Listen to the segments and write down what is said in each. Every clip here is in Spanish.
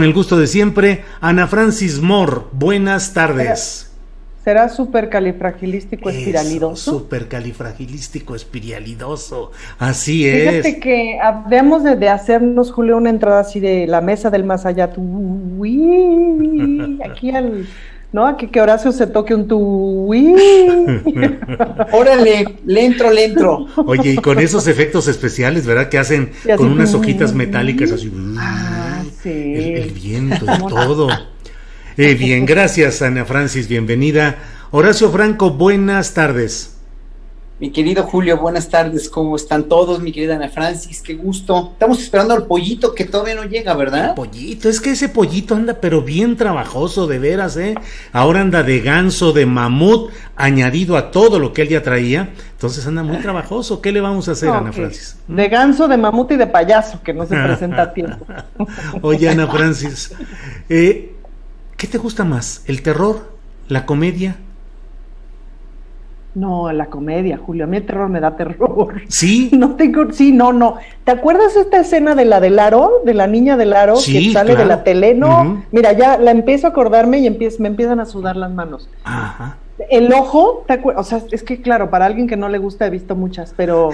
Con el gusto de siempre, Ana Francis Moore, buenas tardes. ¿Será supercalifragilístico espiralidoso? Supercalifragilístico espiralidoso, así es. Fíjate que habíamos de hacernos, Julio, una entrada así de la mesa del más allá, aquí ¿no? Aquí que Horacio se toque un Órale, le entro. Oye, y con esos efectos especiales, ¿verdad? Que hacen con unas hojitas metálicas así. Sí. El viento y todo. Bien, gracias Ana Francis, bienvenida. Horacio Franco, buenas tardes. Mi querido Julio, buenas tardes, ¿cómo están todos? Mi querida Ana Francis, qué gusto. Estamos esperando al pollito que todavía no llega, ¿verdad? El pollito, es que ese pollito anda pero bien trabajoso, de veras, ¿eh? Ahora anda de ganso, de mamut, añadido a todo lo que él ya traía, entonces anda muy trabajoso. ¿Qué le vamos a hacer, Ana Francis? De ganso, de mamut y de payaso, que no se presenta a tiempo. Oye, Ana Francis, ¿qué te gusta más? ¿El terror? ¿La comedia? No, la comedia, Julio, a mí el terror me da terror. ¿Sí? No. ¿Te acuerdas esta escena de la del aro, de la niña del aro, sí, que sale claro. de la tele? No, Mira, ya la empiezo a acordarme y me empiezan a sudar las manos. Ajá. El ojo, o sea, es que claro, para alguien que no le gusta he visto muchas, pero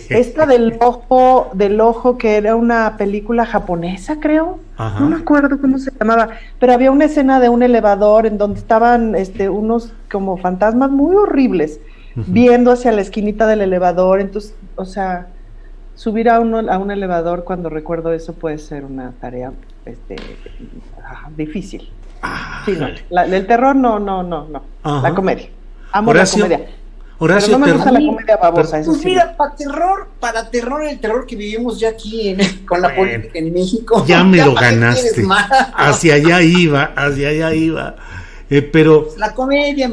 esta del ojo que era una película japonesa, creo. Ajá. No me acuerdo cómo se llamaba, pero había una escena de un elevador en donde estaban unos como fantasmas muy horribles viendo hacia la esquinita del elevador. Entonces, o sea, subir a un elevador cuando recuerdo eso puede ser una tarea difícil. Sí, no, el terror no. La comedia. Amo Horacio, la comedia. Horacio, pero no me gusta la comedia babosa, eso pues sí. Mira, para terror, el terror que vivimos ya aquí con la política en México. Ya me lo ganaste. Hacia allá iba. Pero la comedia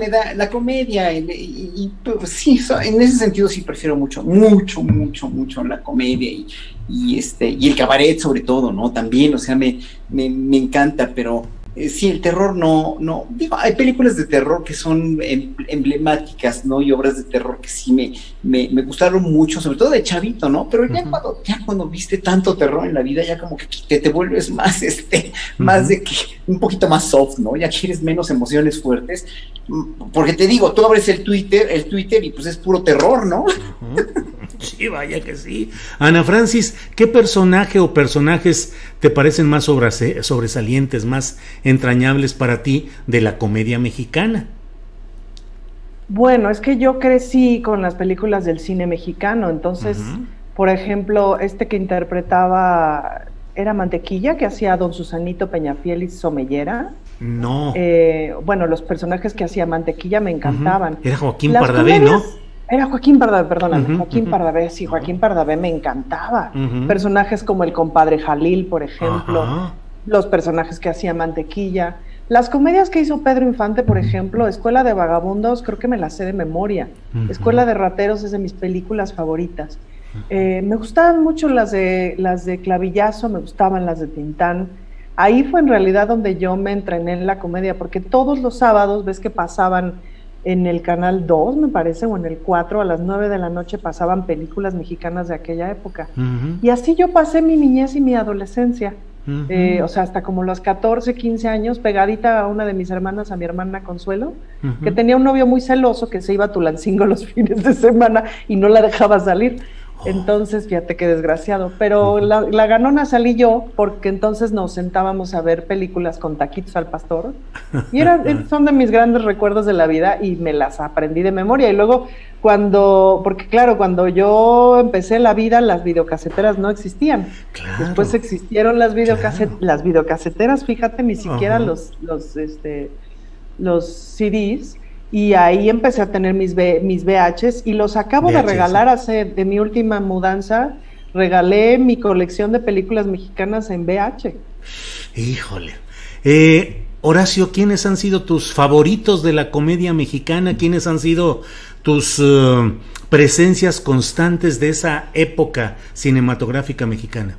y pues, sí, en ese sentido sí prefiero mucho la comedia y el cabaret sobre todo, ¿no? También, o sea, me encanta, pero sí, el terror no, digo, hay películas de terror que son emblemáticas, ¿no? Y obras de terror que sí me gustaron mucho, sobre todo de chavito, ¿no? Pero ya cuando viste tanto terror en la vida, ya como que te vuelves más, más de que, un poquito más soft, ¿no? Ya quieres menos emociones fuertes, porque te digo, tú abres el Twitter y pues es puro terror, ¿no? Sí, vaya que sí. Ana Francis, ¿qué personaje o personajes te parecen más sobresalientes, más entrañables para ti de la comedia mexicana? Bueno, es que yo crecí con las películas del cine mexicano, entonces, por ejemplo, que interpretaba, era Mantequilla, que hacía Don Susanito Peñafiel y Somellera. No. Bueno, los personajes que hacía Mantequilla me encantaban. Era Joaquín Pardavé, ¿no? Era Joaquín Pardavé, perdóname, Joaquín Pardavé me encantaba. Personajes como el compadre Jalil, por ejemplo, los personajes que hacía Mantequilla. Las comedias que hizo Pedro Infante, por ejemplo, Escuela de Vagabundos, creo que me las sé de memoria. Escuela de Rateros es de mis películas favoritas. Me gustaban mucho las de Clavillazo, me gustaban las de Tintán. Ahí fue en realidad donde yo me entrené en la comedia, porque todos los sábados, ves que pasaban en el canal 2, me parece, o en el 4, a las 9 de la noche pasaban películas mexicanas de aquella época. Y así yo pasé mi niñez y mi adolescencia. O sea, hasta como los 14, 15 años, pegadita a una de mis hermanas, a mi hermana Consuelo, que tenía un novio muy celoso que se iba a Tulancingo los fines de semana y no la dejaba salir. Entonces, fíjate qué desgraciado, pero la ganona salí yo, porque entonces nos sentábamos a ver películas con taquitos al pastor, y son de mis grandes recuerdos de la vida, y me las aprendí de memoria. Y luego porque claro, cuando yo empecé la vida, las videocaseteras no existían. Claro. Después existieron las videocaseteras, fíjate, ni siquiera los CDs. Y ahí empecé a tener mis VHs y los acabo de regalar de mi última mudanza. Regalé mi colección de películas mexicanas en VH. Híjole. Horacio, ¿quiénes han sido tus favoritos de la comedia mexicana? ¿Quiénes han sido tus presencias constantes de esa época cinematográfica mexicana?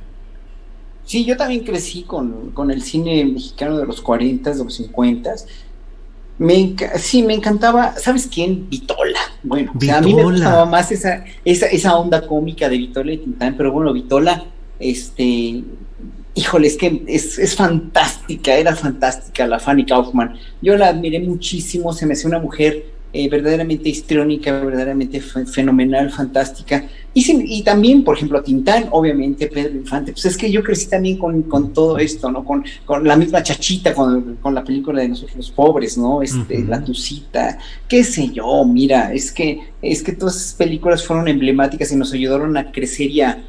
Sí, yo también crecí con el cine mexicano de los 40s, de los 50s. Sí, me encantaba, ¿sabes quién? Vitola. Bueno, o sea, a mí me gustaba más esa onda cómica de Vitola y Tintán, pero bueno, Vitola, híjole, es que es fantástica, era fantástica la Fanny Kaufman. Yo la admiré muchísimo, se me hacía una mujer verdaderamente histriónica, verdaderamente fenomenal, fantástica. Y también, por ejemplo, Tintán, obviamente, Pedro Infante. Pues es que yo crecí también con todo esto, ¿no? Con la misma Chachita, con la película de Nosotros los Pobres, ¿no? La Tucita, qué sé yo, mira, es que todas esas películas fueron emblemáticas y nos ayudaron a crecer y a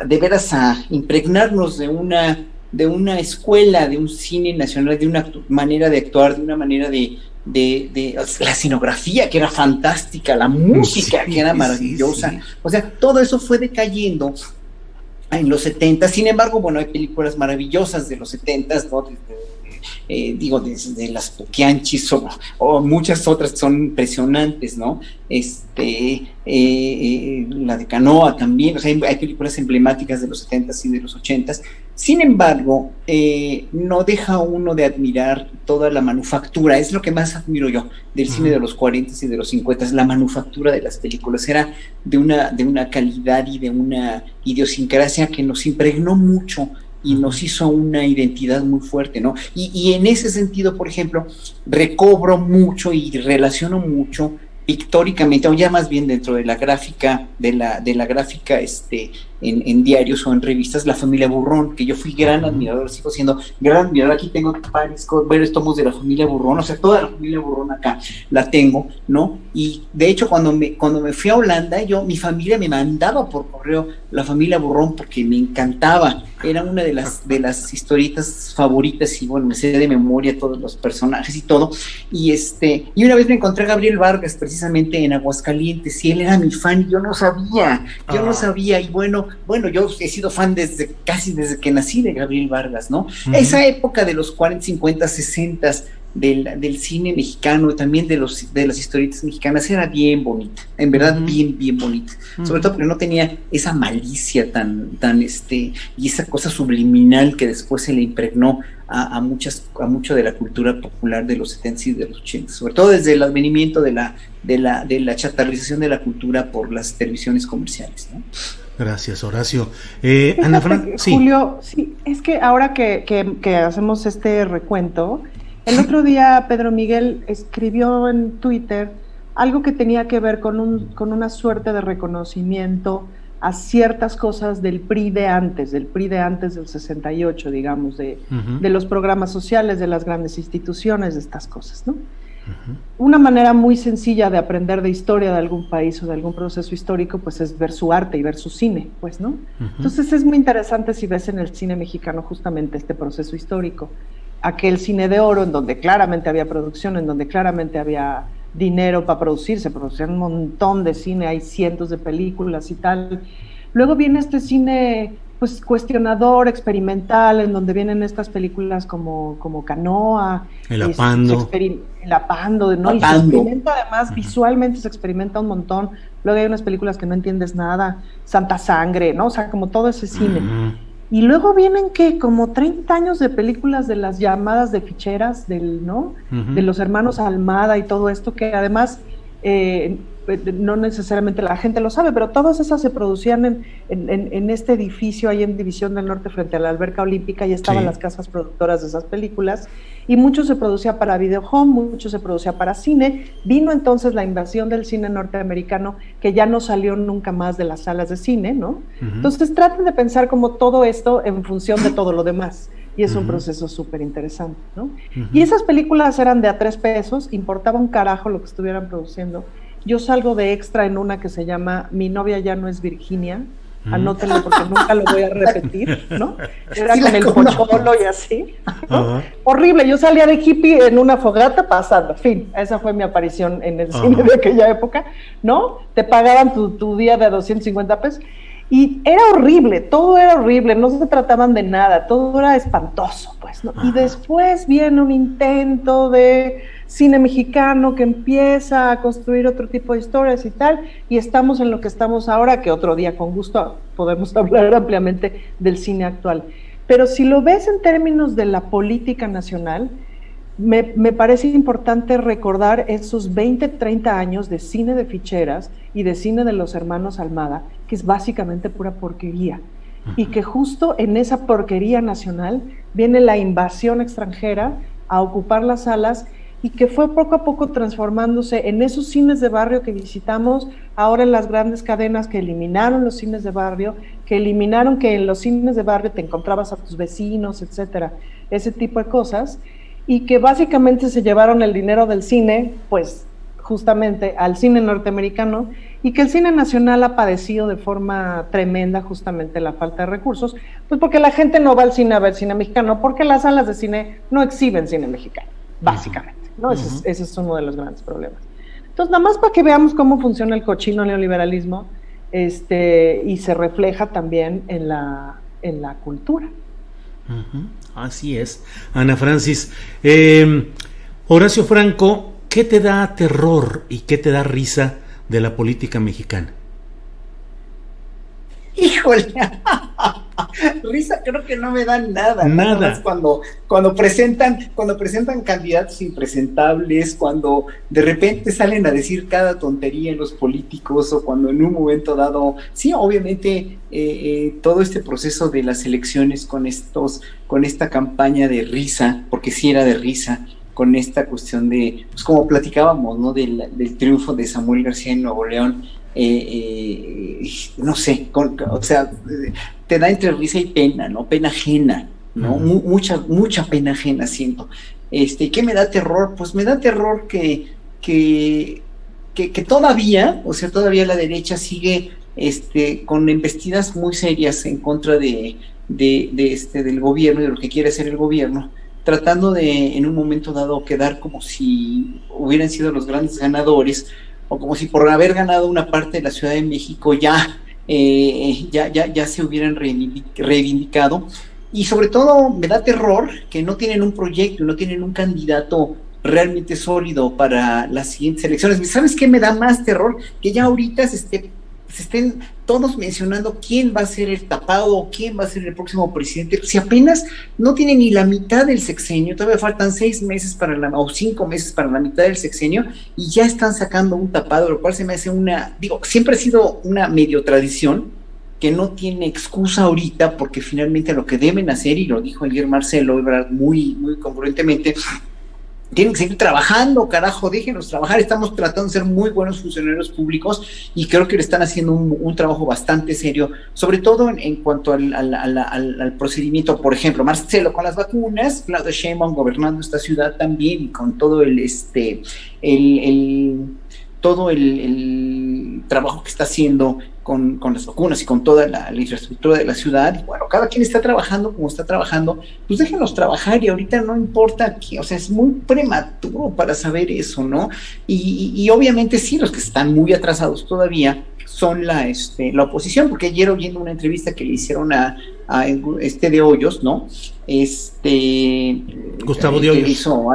de veras a impregnarnos de una escuela, de un cine nacional, de una manera de actuar, de una manera de la escenografía que era fantástica, la música que era maravillosa, o sea, todo eso fue decayendo en los 70. Sin embargo, bueno, hay películas maravillosas de los 70, ¿no? Desde las Poquianchis o muchas otras que son impresionantes, ¿no? La de Canoa también, o sea, hay películas emblemáticas de los 70s y de los 80s. Sin embargo, no deja uno de admirar toda la manufactura, es lo que más admiro yo del cine de los 40s y de los 50s, la manufactura de las películas era de una calidad y de una idiosincrasia que nos impregnó mucho y nos hizo una identidad muy fuerte, ¿no? Y en ese sentido, por ejemplo, recobro mucho y relaciono mucho pictóricamente, o ya más bien dentro de la gráfica, de la gráfica en diarios o en revistas, la familia Burrón, que yo fui gran admirador, sigo siendo gran admirador. Aquí tengo varios tomos de la familia Burrón, o sea, toda la familia Burrón acá la tengo, ¿no? Y de hecho, cuando me fui a Holanda, mi familia me mandaba por correo la familia Burrón porque me encantaba, era una de las historietas favoritas y bueno, me sé de memoria todos los personajes y todo, y una vez me encontré a Gabriel Vargas precisamente en Aguascalientes y él era mi fan y yo no sabía, y bueno, yo he sido fan casi desde que nací de Gabriel Vargas, ¿no? Esa época de los 40, 50, 60 del cine mexicano y también de las historietas mexicanas era bien bonita, en verdad bien bonita, sobre todo porque no tenía esa malicia tan y esa cosa subliminal que después se le impregnó a mucho de la cultura popular de los 70s y de los 80s, sobre todo desde el advenimiento de la chatarrización de la cultura por las televisiones comerciales, ¿no? Gracias, Horacio. Ana Fran, sí. Julio, sí, es que ahora que hacemos este recuento, el otro día Pedro Miguel escribió en Twitter algo que tenía que ver con una suerte de reconocimiento a ciertas cosas del PRI de antes del 68, digamos, de los programas sociales, de las grandes instituciones, de estas cosas, ¿no? Una manera muy sencilla de aprender de historia de algún país o de algún proceso histórico, pues es ver su arte y ver su cine, pues, ¿no? Entonces es muy interesante si ves en el cine mexicano justamente este proceso histórico, aquel cine de oro en donde claramente había producción, en donde claramente había dinero para se producían un montón de cine, hay cientos de películas y tal. Luego viene este cine pues cuestionador, experimental, en donde vienen estas películas como Canoa, El Apando, ¿no? Y se experimenta además, visualmente se experimenta un montón. Luego hay unas películas que no entiendes nada, Santa Sangre, ¿no? O sea, como todo ese cine. Y luego vienen como 30 años de películas de las llamadas de ficheras, ¿no? De los hermanos Almada y todo esto, que además no necesariamente la gente lo sabe, pero todas esas se producían en este edificio ahí en División del Norte frente a la Alberca Olímpica, y estaban las casas productoras de esas películas, y mucho se producía para videohome, mucho se producía para cine. Vino entonces la invasión del cine norteamericano, que ya no salió nunca más de las salas de cine, ¿no? Entonces traten de pensar como todo esto en función de todo lo demás, y es un proceso súper interesante, ¿no? Y esas películas eran de a 3 pesos, importaba un carajo lo que estuvieran produciendo. Yo salgo de extra en una que se llama Mi novia ya no es Virginia, anótenlo porque nunca lo voy a repetir, ¿no? Era sí, con el pocholo y así, ¿no? Horrible, yo salía de hippie en una fogata pasando, fin, esa fue mi aparición en el cine de aquella época, ¿no? Te pagaban tu día de 250 pesos, y era horrible, todo era horrible, no se trataban de nada, todo era espantoso, pues, ¿no? Y después viene un intento de cine mexicano que empieza a construir otro tipo de historias y tal, y estamos en lo que estamos ahora, que otro día con gusto podemos hablar ampliamente del cine actual. Pero si lo ves en términos de la política nacional, me parece importante recordar esos 20, 30 años de cine de ficheras y de cine de los hermanos Almada, que es básicamente pura porquería. y que justo en esa porquería nacional viene la invasión extranjera a ocupar las salas, y que fue poco a poco transformándose en esos cines de barrio que visitamos, ahora en las grandes cadenas que eliminaron los cines de barrio, que eliminaron que en los cines de barrio te encontrabas a tus vecinos, etcétera, ese tipo de cosas, y que básicamente se llevaron el dinero del cine, pues justamente al cine norteamericano, y que el cine nacional ha padecido de forma tremenda justamente la falta de recursos, pues porque la gente no va al cine a ver cine mexicano, porque las salas de cine no exhiben cine mexicano, básicamente. ¿No? Ese es uno de los grandes problemas. Entonces, nada más para que veamos cómo funciona el cochino neoliberalismo, y se refleja también en la cultura. Así es. Ana Francis, Horacio Franco, ¿qué te da terror y qué te da risa de la política mexicana? Híjole, risa creo que no me dan nada. Nada. Cuando presentan candidatos impresentables, cuando de repente salen a decir cada tontería en los políticos, o cuando en un momento dado, sí, obviamente todo este proceso de las elecciones con esta campaña de risa, porque sí era de risa, con esta cuestión de, pues como platicábamos, ¿no? Del triunfo de Samuel García en Nuevo León. No sé, o sea, te da entre risa y pena, ¿no? Pena ajena, ¿no? Mucha pena ajena siento. ¿Qué me da terror? Pues me da terror que todavía, o sea, todavía la derecha sigue con embestidas muy serias en contra del gobierno y de lo que quiere hacer el gobierno, tratando de, en un momento dado, quedar como si hubieran sido los grandes ganadores, o como si por haber ganado una parte de la Ciudad de México ya se hubieran reivindicado. Y sobre todo me da terror que no tienen un proyecto, no tienen un candidato realmente sólido para las siguientes elecciones. ¿Sabes qué me da más terror? Que ya ahorita se estén todos mencionando quién va a ser el tapado, quién va a ser el próximo presidente, si apenas no tiene ni la mitad del sexenio, todavía faltan 6 meses o 5 meses para la mitad del sexenio, y ya están sacando un tapado, lo cual se me hace siempre ha sido una medio tradición, que no tiene excusa ahorita, porque finalmente lo que deben hacer, y lo dijo ayer Marcelo Ebrard muy, muy congruentemente, tienen que seguir trabajando, carajo, déjenos trabajar, estamos tratando de ser muy buenos funcionarios públicos, y creo que le están haciendo un trabajo bastante serio, sobre todo en cuanto al procedimiento. Por ejemplo, Marcelo con las vacunas, Claudia Sheinbaum gobernando esta ciudad también, y con todo el trabajo que está haciendo con las vacunas y con toda la infraestructura de la ciudad. Y bueno, cada quien está trabajando como está trabajando, pues déjenos trabajar, y ahorita no importa o sea, es muy prematuro para saber eso, ¿no? Y obviamente sí, los que están muy atrasados todavía son la oposición, porque ayer, oyendo una entrevista que le hicieron a de Hoyos, ¿no? Gustavo de Hoyos. Que hizo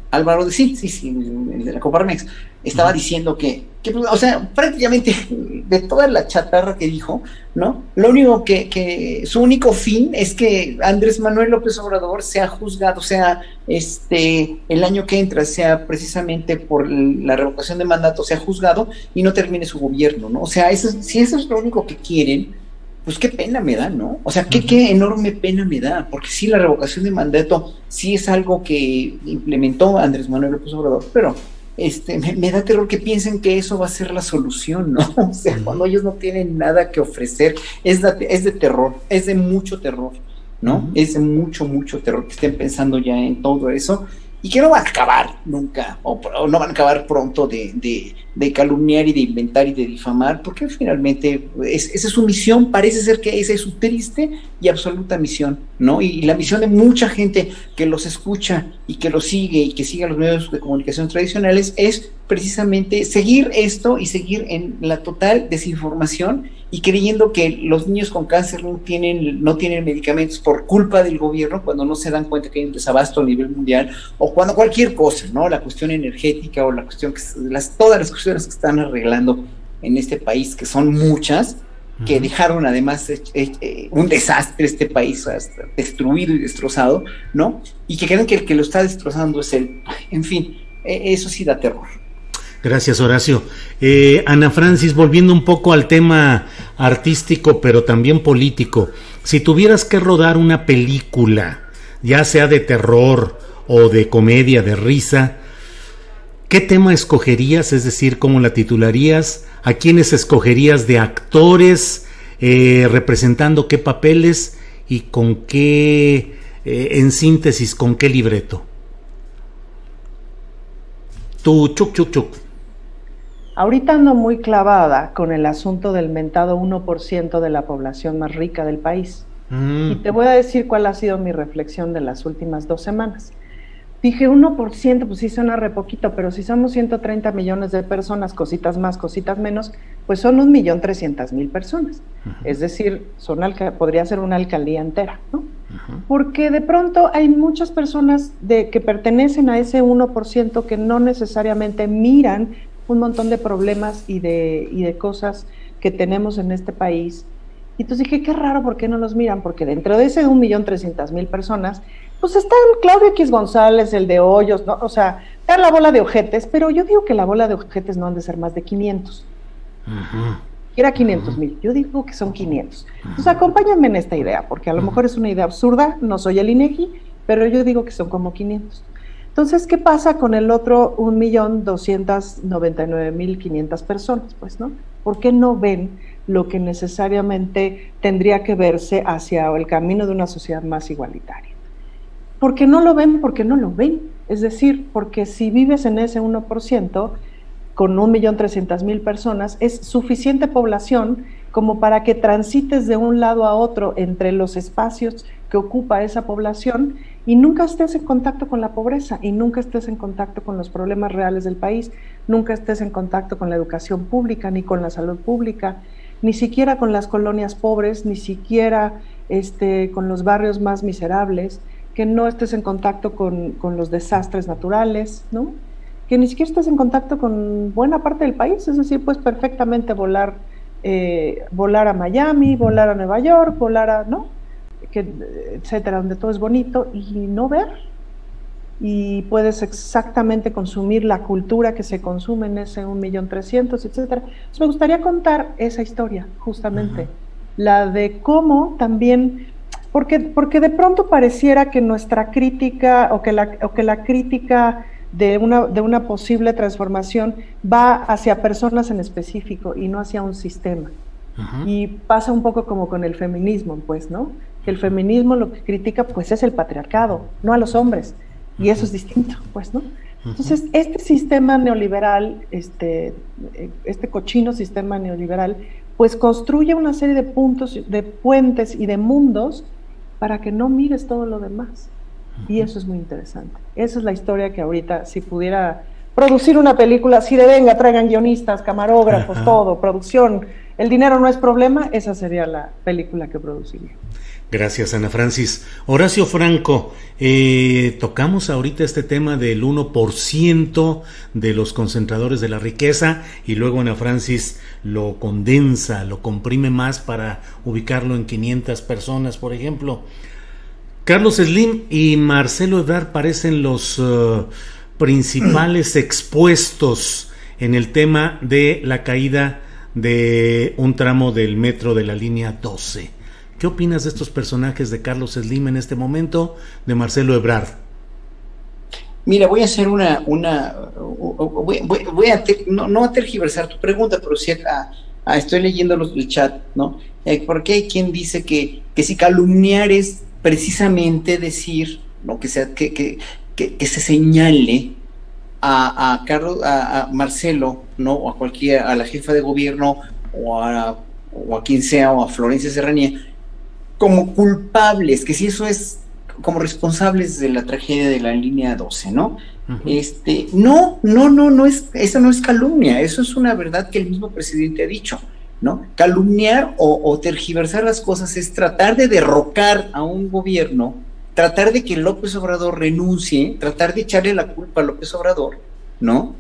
Álvaro, sí, de la Coparmex, estaba diciendo que, o sea, prácticamente de toda la chatarra que dijo, ¿no? Lo único que su único fin es que Andrés Manuel López Obrador sea juzgado, sea el año que entra, sea precisamente por la revocación de mandato, sea juzgado y no termine su gobierno, ¿no? O sea, si eso es lo único que quieren, pues qué pena me da, ¿no? O sea, qué enorme pena me da, porque sí, la revocación de mandato sí es algo que implementó Andrés Manuel López Obrador, pero me da terror que piensen que eso va a ser la solución, ¿no? O sea, cuando ellos no tienen nada que ofrecer, es de terror, es de mucho terror, ¿no? Es de mucho terror que estén pensando ya en todo eso, y que no van a acabar nunca, o no van a acabar pronto de calumniar y de inventar y de difamar, porque finalmente esa es su misión, parece ser que esa es su triste y absoluta misión, ¿no? Y la misión de mucha gente que los escucha y que los sigue y que sigue a los medios de comunicación tradicionales es precisamente seguir esto y seguir en la total desinformación y creyendo que los niños con cáncer no tienen medicamentos por culpa del gobierno, cuando no se dan cuenta que hay un desabasto a nivel mundial, o cuando cualquier cosa, ¿no? La cuestión energética, o la cuestión todas las cuestiones que están arreglando en este país, que son muchas, que dejaron además un desastre este país, destruido y destrozado, ¿no? Y que creen que el que lo está destrozando es él. En fin, eso sí da terror. Gracias, Horacio. Ana Francis, volviendo un poco al tema artístico, pero también político. Si tuvieras que rodar una película, ya sea de terror o de comedia, de risa, ¿qué tema escogerías? Es decir, ¿cómo la titularías? ¿A quiénes escogerías de actores? ¿Representando qué papeles? ¿Y con qué, en síntesis, con qué libreto? Tú, chuc. Ahorita ando muy clavada con el asunto del mentado 1% de la población más rica del país. Y te voy a decir cuál ha sido mi reflexión de las últimas 2 semanas. Dije 1%, pues sí suena re poquito, pero si somos 130 millones de personas, cositas más, cositas menos, pues son 1.300.000 personas. Es decir, podría ser una alcaldía entera, ¿no? Porque de pronto hay muchas personas que pertenecen a ese 1% que no necesariamente miran un montón de problemas y de cosas que tenemos en este país. Y entonces dije, qué raro, ¿por qué no los miran? Porque dentro de ese 1.300.000 personas, pues están Claudio X González, el de Hoyos, ¿no? O sea, está la bola de ojetes, pero yo digo que la bola de ojetes no han de ser más de 500. Era 500,000, yo digo que son 500. Entonces acompáñenme en esta idea, porque a lo mejor es una idea absurda, no soy el INEGI, pero yo digo que son como 500. Entonces, ¿qué pasa con el otro 1.299.500 personas? Pues, ¿no? ¿Por qué no ven lo que necesariamente tendría que verse hacia el camino de una sociedad más igualitaria? ¿Por qué no lo ven? Porque no lo ven. Es decir, porque si vives en ese 1%, con 1.300.000 personas, es suficiente población como para que transites de un lado a otro entre los espacios que ocupa esa población y nunca estés en contacto con la pobreza y nunca estés en contacto con los problemas reales del país, nunca estés en contacto con la educación pública, ni con la salud pública, ni siquiera con las colonias pobres, ni siquiera con los barrios más miserables, que no estés en contacto con los desastres naturales, ¿no? Que ni siquiera estés en contacto con buena parte del país, es decir, puedes perfectamente volar a Miami, volar a Nueva York, volar a, ¿no? Etcétera, donde todo es bonito y no ver. Y puedes exactamente consumir la cultura que se consume en ese 1.300.000, etcétera. Entonces me gustaría contar esa historia, justamente, la de cómo también, porque de pronto pareciera que nuestra crítica o que la crítica de una posible transformación va hacia personas en específico y no hacia un sistema. Y pasa un poco como con el feminismo, pues, ¿no? Que el feminismo lo que critica, pues, es el patriarcado, no a los hombres, y eso es distinto, pues, ¿no? Entonces, este sistema neoliberal, este cochino sistema neoliberal, pues construye una serie de puntos, de puentes y de mundos para que no mires todo lo demás. Y eso es muy interesante. Esa es la historia que ahorita, si pudiera producir una película, si de venga, traigan guionistas, camarógrafos, todo, producción, el dinero no es problema, esa sería la película que produciría. Gracias, Ana Francis. Horacio Franco, tocamos ahorita este tema del 1% de los concentradores de la riqueza y luego Ana Francis lo condensa, lo comprime más para ubicarlo en 500 personas, por ejemplo. Carlos Slim y Marcelo Ebrard parecen los principales expuestos en el tema de la caída de un tramo del metro de la línea 12. ¿Qué opinas de estos personajes de Carlos Slim en este momento, de Marcelo Ebrard? Mira, voy a hacer no a tergiversar tu pregunta, pero sí estoy leyendo el chat, ¿no? Porque hay quien dice que si calumniar es precisamente decir, ¿no? Que se señale a Carlos, a Marcelo, ¿no? O a la jefa de gobierno o a quien sea, o a Florencia Serranía, como culpables, que si eso es como responsables de la tragedia de la línea 12, ¿no? Eso no es calumnia, eso es una verdad que el mismo presidente ha dicho, ¿no? Calumniar o tergiversar las cosas es tratar de derrocar a un gobierno, tratar de que López Obrador renuncie, tratar de echarle la culpa a López Obrador, ¿no?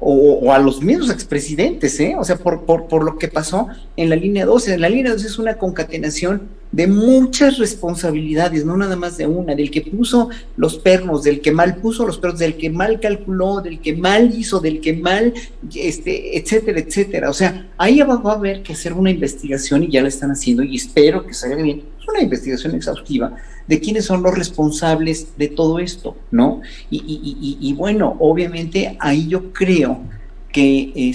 O a los mismos expresidentes, o sea, por lo que pasó en la línea 12. En la línea 12 es una concatenación de muchas responsabilidades, no nada más de una, del que puso los pernos, del que mal puso los pernos, del que mal calculó, del que mal hizo, del que mal, etcétera, etcétera. O sea, ahí va a haber que hacer una investigación y ya la están haciendo y espero que salga bien, una investigación exhaustiva de quiénes son los responsables de todo esto, ¿no? Y bueno, obviamente ahí yo creo que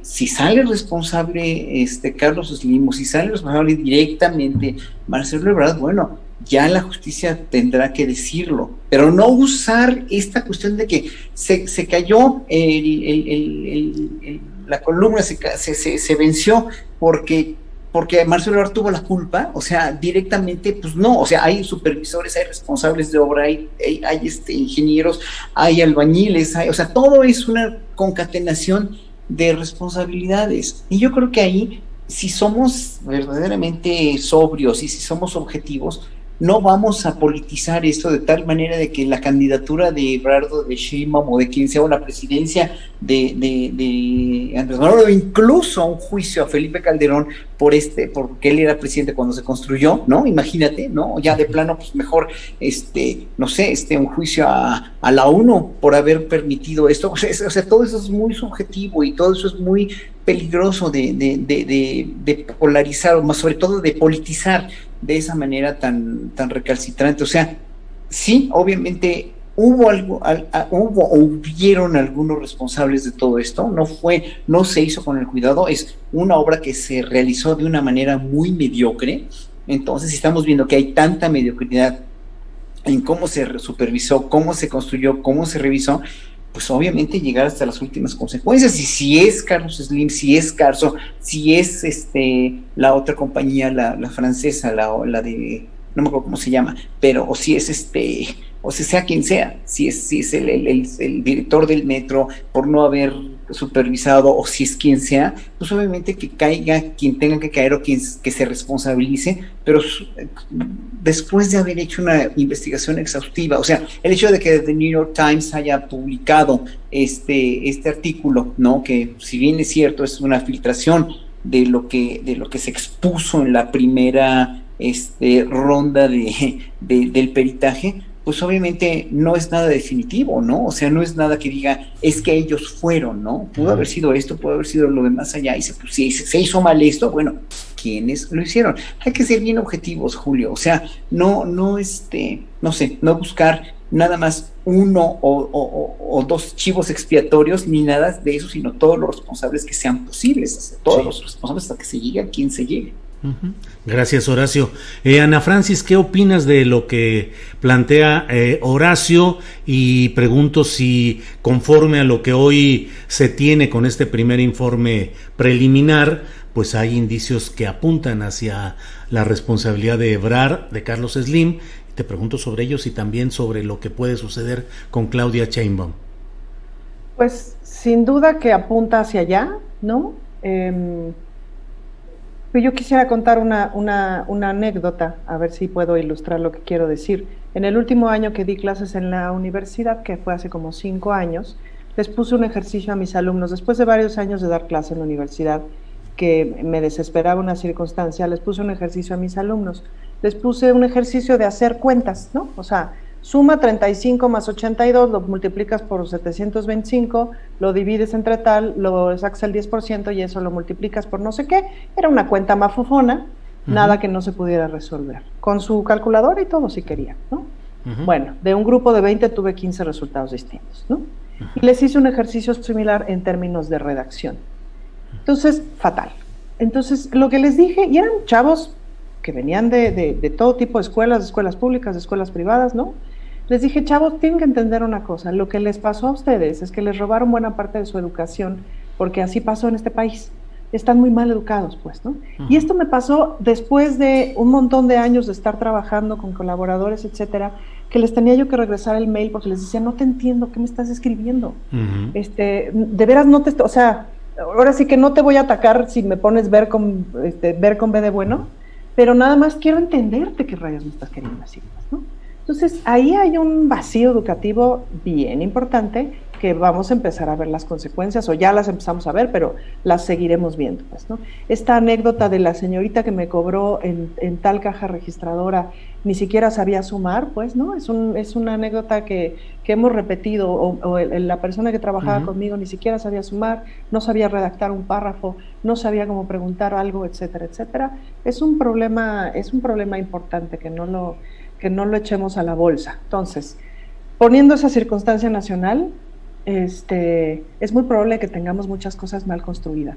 si sale responsable Carlos Slim, o si sale responsable directamente Marcelo Ebrard, bueno, ya la justicia tendrá que decirlo, pero no usar esta cuestión de que se cayó la columna, se venció porque Marcelo Ebrard tuvo la culpa, o sea, directamente, pues no, o sea, hay supervisores, hay responsables de obra, hay ingenieros, hay albañiles, o sea, todo es una concatenación de responsabilidades, y yo creo que ahí, si somos verdaderamente sobrios y si somos objetivos, no vamos a politizar esto de tal manera de que la candidatura de Ebrard, de Sheinbaum o de quien sea, o la presidencia de Andrés Manuel, o incluso a un juicio a Felipe Calderón porque él era presidente cuando se construyó, ¿no? Imagínate, ¿no? Ya de plano, pues mejor, no sé, un juicio a la ONU por haber permitido esto. O sea, todo eso es muy subjetivo y todo eso es muy peligroso de polarizar, o más sobre todo de politizar de esa manera tan recalcitrante. O sea, sí, obviamente hubieron algunos responsables de todo esto, no se hizo con el cuidado, es una obra que se realizó de una manera muy mediocre. Entonces, si estamos viendo que hay tanta mediocridad en cómo se supervisó, cómo se construyó, cómo se revisó, pues obviamente llegar hasta las últimas consecuencias. Y si es Carlos Slim, si es Carso, si es la otra compañía, la francesa, la de, no me acuerdo cómo se llama, pero o si es o sea quien sea, si es el director del metro por no haber supervisado, o si es quien sea, pues obviamente que caiga quien tenga que caer, o que se responsabilice, pero después de haber hecho una investigación exhaustiva. O sea, el hecho de que The New York Times haya publicado este artículo, ¿no? Que si bien es cierto, es una filtración de lo que se expuso en la primera ronda del peritaje, pues obviamente no es nada definitivo, ¿no? O sea, no es nada que diga, es que ellos fueron, ¿no? Pudo haber sido esto, pudo haber sido lo de más allá, y si se hizo mal esto, bueno, ¿quiénes lo hicieron? Hay que ser bien objetivos, Julio. O sea, no sé, no buscar nada más uno o dos chivos expiatorios, ni nada de eso, sino todos los responsables que sean posibles, todos los responsables hasta que se llegue a quien se llegue. Gracias, Horacio. Ana Francis, ¿qué opinas de lo que plantea Horacio? Y pregunto si, conforme a lo que hoy se tiene con este primer informe preliminar, pues hay indicios que apuntan hacia la responsabilidad de Ebrard, de Carlos Slim. Te pregunto sobre ellos y también sobre lo que puede suceder con Claudia Sheinbaum. Pues sin duda que apunta hacia allá, ¿no? Yo quisiera contar una anécdota, a ver si puedo ilustrar lo que quiero decir. En el último año que di clases en la universidad, que fue hace como 5 años, les puse un ejercicio a mis alumnos. Después de varios años de dar clase en la universidad, que me desesperaba una circunstancia, les puse un ejercicio a mis alumnos. Les puse un ejercicio de hacer cuentas, ¿no? O sea, suma 35 más 82, lo multiplicas por 725, lo divides entre tal, lo sacas el 10% y eso lo multiplicas por no sé qué. Era una cuenta mafufona, nada que no se pudiera resolver. Con su calculadora y todo si quería, ¿no? Bueno, de un grupo de 20 tuve 15 resultados distintos, ¿no? Y les hice un ejercicio similar en términos de redacción. Entonces, fatal. Entonces, lo que les dije, y eran chavos que venían de todo tipo de escuelas públicas, de escuelas privadas, ¿no? Les dije, chavos, tienen que entender una cosa, lo que les pasó a ustedes es que les robaron buena parte de su educación, porque así pasó en este país. Están muy mal educados, pues, ¿no? Y esto me pasó después de un montón de años de estar trabajando con colaboradores, etcétera, que les tenía yo que regresar el mail porque les decía, no te entiendo, ¿qué me estás escribiendo? De veras no te... O sea, ahora sí que no te voy a atacar si me pones ver con B de bueno, pero nada más quiero entenderte qué rayos me estás queriendo decir, ¿no? Entonces, ahí hay un vacío educativo bien importante que vamos a empezar a ver las consecuencias, o ya las empezamos a ver, pero las seguiremos viendo, pues, ¿no? Esta anécdota de la señorita que me cobró en tal caja registradora, ni siquiera sabía sumar, pues, ¿no? Es una anécdota que hemos repetido, o la persona que trabajaba conmigo ni siquiera sabía sumar, no sabía redactar un párrafo, no sabía cómo preguntar algo, etcétera, etcétera. Es un problema importante que no lo echemos a la bolsa. Entonces, poniendo esa circunstancia nacional, es muy probable que tengamos muchas cosas mal construidas,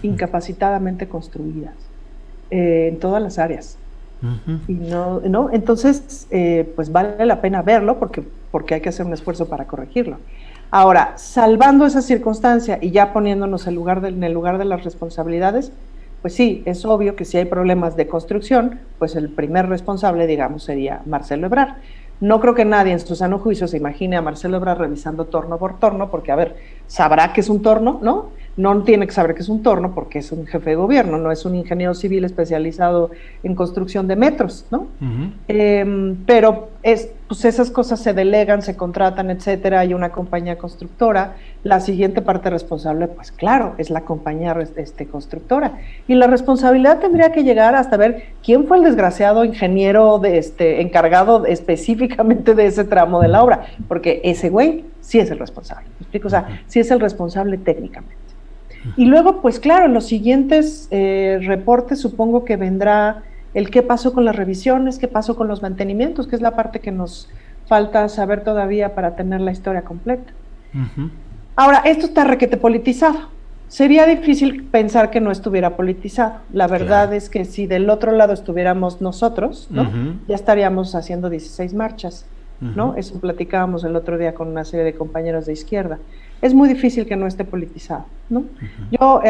incapacitadamente construidas, en todas las áreas. Y no, entonces, pues vale la pena verlo porque hay que hacer un esfuerzo para corregirlo. Ahora, salvando esa circunstancia y ya poniéndonos en el lugar de las responsabilidades, pues sí, es obvio que si hay problemas de construcción, pues el primer responsable, digamos, sería Marcelo Ebrard. No creo que nadie en su sano juicio se imagine a Marcelo Ebrard revisando torno por torno, porque, a ver, sabrá que es un torno, ¿no? No tiene que saber que es un torno porque es un jefe de gobierno, no es un ingeniero civil especializado en construcción de metros, ¿no? Pero pues esas cosas se delegan, se contratan, etcétera, hay una compañía constructora. La siguiente parte responsable, pues claro, es la compañía constructora. Y la responsabilidad tendría que llegar hasta ver quién fue el desgraciado ingeniero encargado específicamente de ese tramo de la obra, porque ese güey sí es el responsable, ¿me explico? O sea, sí es el responsable técnicamente. Y luego, pues claro, en los siguientes reportes supongo que vendrá el qué pasó con las revisiones, qué pasó con los mantenimientos, que es la parte que nos falta saber todavía para tener la historia completa. Ahora, esto está requete politizado. Sería difícil pensar que no estuviera politizado. La verdad es que si del otro lado estuviéramos nosotros, ¿no? Ya estaríamos haciendo 16 marchas, ¿no? Eso platicábamos el otro día con una serie de compañeros de izquierda. Es muy difícil que no esté politizado, ¿no? Yo,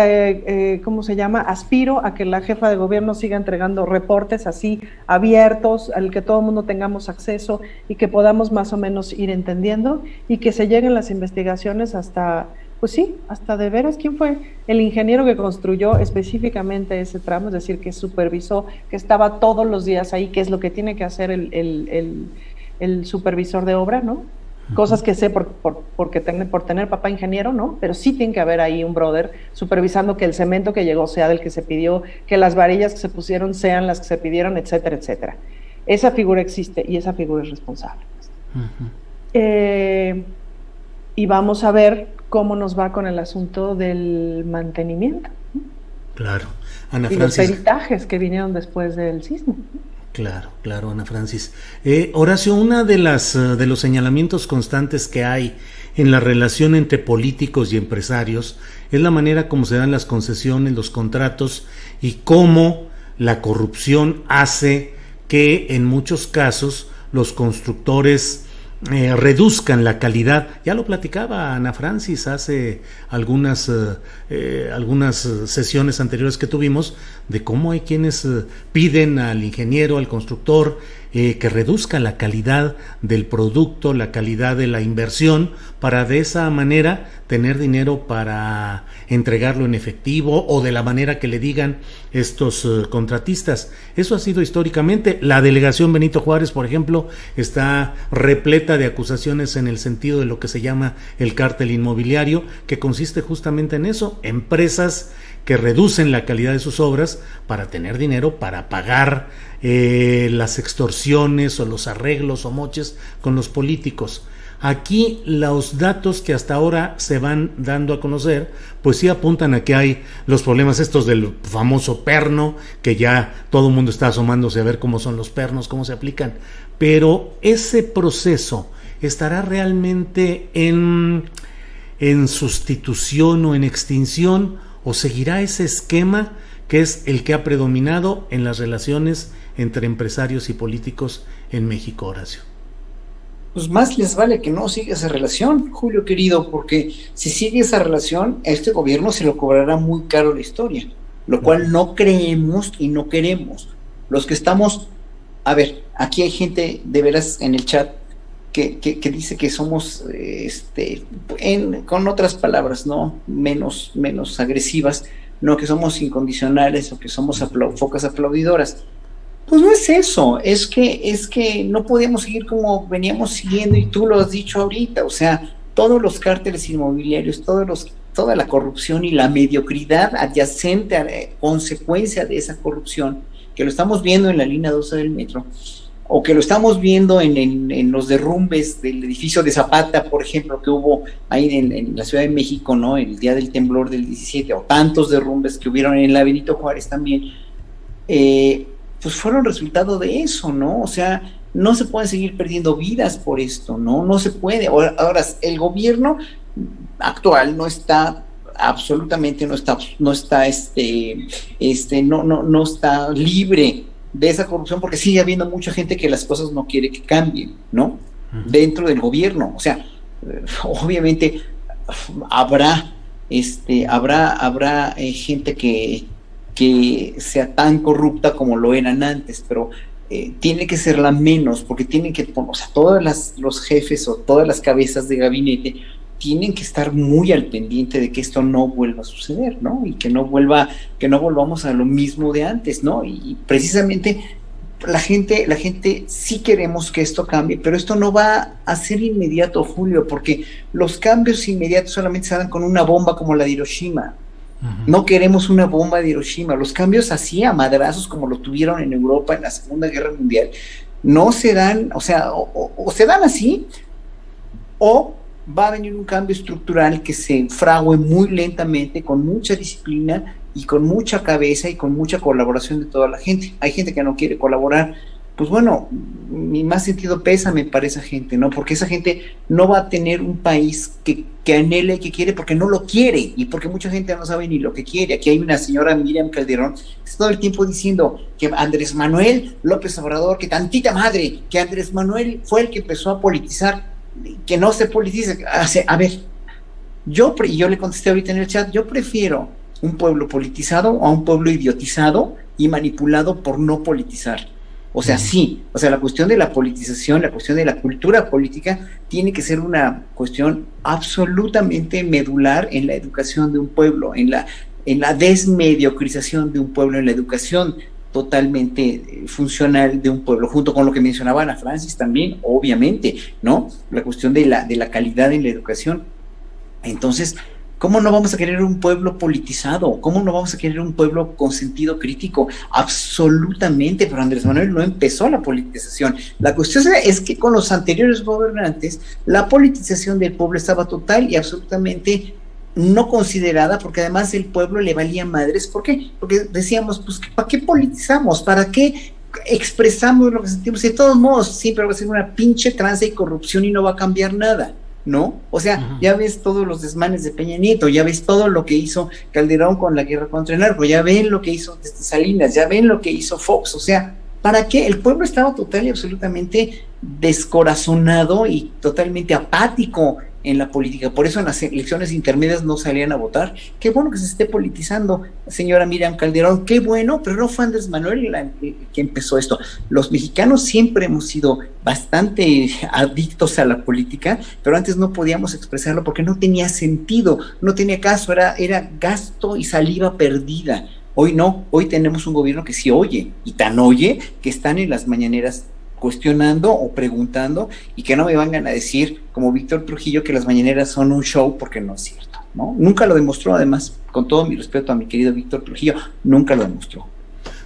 ¿cómo se llama? Aspiro a que la jefa de gobierno siga entregando reportes así abiertos, al que todo el mundo tengamos acceso y que podamos más o menos ir entendiendo y que se lleguen las investigaciones hasta, pues sí, hasta de veras quién fue el ingeniero que construyó específicamente ese tramo, es decir, que supervisó, que estaba todos los días ahí, que es lo que tiene que hacer el supervisor de obra, ¿no? Cosas que sé por tener papá ingeniero, ¿no? Pero sí tiene que haber ahí un brother supervisando que el cemento que llegó sea del que se pidió, que las varillas que se pusieron sean las que se pidieron, etcétera, etcétera. Esa figura existe y esa figura es responsable. Y vamos a ver cómo nos va con el asunto del mantenimiento, ¿no? Claro. Ana y Francis, los peritajes que vinieron después del sismo. Claro, Ana Francis. Horacio, una de los señalamientos constantes que hay en la relación entre políticos y empresarios es la manera como se dan las concesiones, los contratos y cómo la corrupción hace que en muchos casos los constructores reduzcan la calidad. Ya lo platicaba Ana Francis hace algunas sesiones anteriores que tuvimos, de cómo hay quienes piden al ingeniero, al constructor, que reduzca la calidad del producto, la calidad de la inversión, para de esa manera tener dinero para entregarlo en efectivo o de la manera que le digan estos contratistas. Eso ha sido históricamente. La delegación Benito Juárez, por ejemplo, está repleta de acusaciones en el sentido de lo que se llama el cártel inmobiliario, que consiste justamente en eso: empresas que reducen la calidad de sus obras para tener dinero para pagar las extorsiones o los arreglos o moches con los políticos. Aquí los datos que hasta ahora se van dando a conocer, pues sí apuntan a que hay los problemas estos del famoso perno, que ya todo el mundo está asomándose a ver cómo son los pernos, cómo se aplican, pero ese proceso estará realmente en sustitución o en extinción, o seguirá ese esquema que es el que ha predominado en las relaciones entre empresarios y políticos en México, Horacio. Pues más les vale que no siga esa relación, Julio querido, porque si sigue esa relación, a este gobierno se lo cobrará muy caro la historia, lo cual no creemos y no queremos. Los que estamos, a ver, aquí hay gente de veras en el chat que dice que somos, con otras palabras, no menos agresivas, no que somos incondicionales o que somos focas aplaudidoras. Pues no es eso, es que no podíamos seguir como veníamos siguiendo, y tú lo has dicho ahorita, o sea, todos los cárteles inmobiliarios, toda la corrupción y la mediocridad adyacente a consecuencia de esa corrupción, que lo estamos viendo en la línea 12 del metro, o que lo estamos viendo en los derrumbes del edificio de Zapata, por ejemplo, que hubo ahí en la Ciudad de México, ¿no? El día del temblor del 17, o tantos derrumbes que hubieron en la Benito Juárez también, pues fueron resultado de eso, ¿no? O sea, no se pueden seguir perdiendo vidas por esto, ¿no? No se puede. Ahora, el gobierno actual no está absolutamente, no está libre de esa corrupción, porque sigue habiendo mucha gente que las cosas no quiere que cambien, ¿no? Dentro del gobierno. O sea, obviamente habrá gente que sea tan corrupta como lo eran antes, pero tiene que ser la menos, porque tienen que, o sea, los jefes o todas las cabezas de gabinete tienen que estar muy al pendiente de que esto no vuelva a suceder, ¿no? Y que no volvamos a lo mismo de antes, ¿no? Y precisamente la gente sí queremos que esto cambie, pero esto no va a ser inmediato, Julio, porque los cambios inmediatos solamente se dan con una bomba como la de Hiroshima. No queremos una bomba de Hiroshima. Los cambios así a madrazos como lo tuvieron en Europa en la Segunda Guerra Mundial no se dan, o sea, o se dan así, o va a venir un cambio estructural que se frague muy lentamente, con mucha disciplina y con mucha cabeza y con mucha colaboración de toda la gente. Hay gente que no quiere colaborar, pues bueno, mi más sentido pésame para esa gente, ¿no? Porque esa gente no va a tener un país que anhele y que quiere, porque no lo quiere, y porque mucha gente no sabe ni lo que quiere. Aquí hay una señora, Miriam Calderón, que está todo el tiempo diciendo que Andrés Manuel López Obrador, que tantita madre, que Andrés Manuel fue el que empezó a politizar, que no se politice. A ver, yo le contesté ahorita en el chat, yo prefiero un pueblo politizado a un pueblo idiotizado y manipulado por no politizar. O sea, sí, o sea, la cuestión de la politización, la cuestión de la cultura política tiene que ser una cuestión absolutamente medular en la educación de un pueblo, en la desmediocrización de un pueblo, en la educación totalmente funcional de un pueblo, junto con lo que mencionaba Ana Francis también, obviamente, ¿no? La cuestión de la calidad en la educación. Entonces, ¿cómo no vamos a querer un pueblo politizado? ¿Cómo no vamos a querer un pueblo con sentido crítico? Absolutamente, pero Andrés Manuel no empezó la politización. La cuestión es que con los anteriores gobernantes, la politización del pueblo estaba total y absolutamente no considerada, porque además el pueblo le valía madres. ¿Por qué? Porque decíamos, pues, ¿para qué politizamos? ¿Para qué expresamos lo que sentimos? De todos modos, siempre va a ser una pinche tranza y corrupción y no va a cambiar nada, ¿no? O sea, ya ves todos los desmanes de Peña Nieto, ya ves todo lo que hizo Calderón con la guerra contra el narco, ya ven lo que hizo Salinas, ya ven lo que hizo Fox. O sea, ¿para qué? El pueblo estaba total y absolutamente descorazonado y totalmente apático en la política. Por eso en las elecciones intermedias no salían a votar. Qué bueno que se esté politizando, señora Miriam Calderón, qué bueno, pero no fue Andrés Manuel que empezó esto. Los mexicanos siempre hemos sido bastante adictos a la política, pero antes no podíamos expresarlo porque no tenía sentido, no tenía caso, era gasto y saliva perdida. Hoy no, hoy tenemos un gobierno que sí oye, y tan oye que están en las mañaneras cuestionando o preguntando, y que no me vengan a decir, como Víctor Trujillo, que las mañaneras son un show, porque no es cierto, ¿no? Nunca lo demostró, además, con todo mi respeto a mi querido Víctor Trujillo, nunca lo demostró.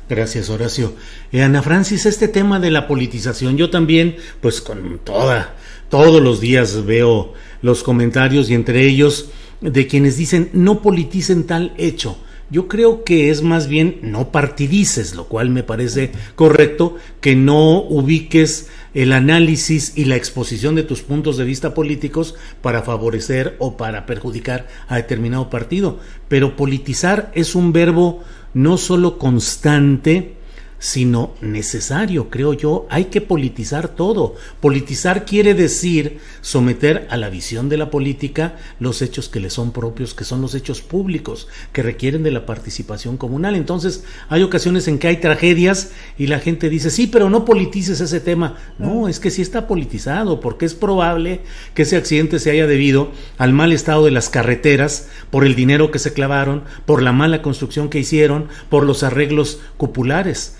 Gracias, Horacio. Ana Francis, este tema de la politización, yo también, pues con todos los días veo los comentarios, y entre ellos de quienes dicen no politicen tal hecho. Yo creo que es más bien no partidices, lo cual me parece correcto, que no ubiques el análisis y la exposición de tus puntos de vista políticos para favorecer o para perjudicar a determinado partido. Pero politizar es un verbo no solo constante, sino necesario, creo yo. Hay que politizar todo. Politizar quiere decir someter a la visión de la política los hechos que le son propios, que son los hechos públicos, que requieren de la participación comunal. Entonces, hay ocasiones en que hay tragedias y la gente dice, sí, pero no politices ese tema. No, es que sí está politizado, porque es probable que ese accidente se haya debido al mal estado de las carreteras, por el dinero que se clavaron, por la mala construcción que hicieron, por los arreglos cupulares.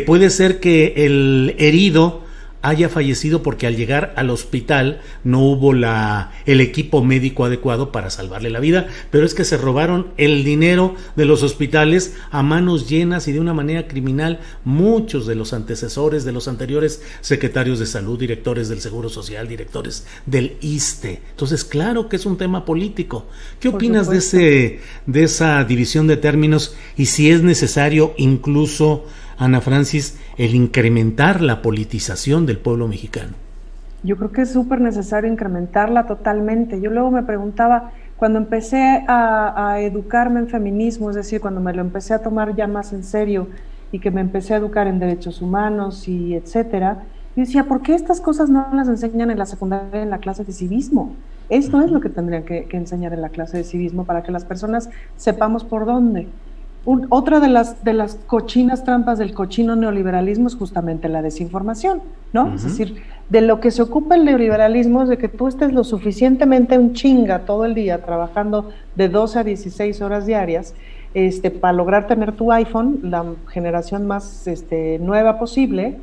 Puede ser que el herido haya fallecido porque al llegar al hospital no hubo el equipo médico adecuado para salvarle la vida, pero es que se robaron el dinero de los hospitales a manos llenas y de una manera criminal muchos de los antecesores, de los anteriores secretarios de salud, directores del Seguro Social, directores del ISSSTE. Entonces, claro que es un tema político. ¿Qué opinas de esa división de términos y si es necesario incluso, Ana Francis, el incrementar la politización del pueblo mexicano? Yo creo que es súper necesario incrementarla totalmente. Yo luego me preguntaba, cuando empecé a educarme en feminismo, es decir, cuando me lo empecé a tomar ya más en serio y que me empecé a educar en derechos humanos y etcétera, yo decía, ¿por qué estas cosas no las enseñan en la secundaria, en la clase de civismo? Esto es lo que tendrían que enseñar en la clase de civismo para que las personas sepamos por dónde. Otra de las cochinas trampas del cochino neoliberalismo es justamente la desinformación, ¿no? Es decir, de lo que se ocupa el neoliberalismo es de que tú estés lo suficientemente un chinga todo el día trabajando de 12 a 16 horas diarias para lograr tener tu iPhone, la generación más nueva posible,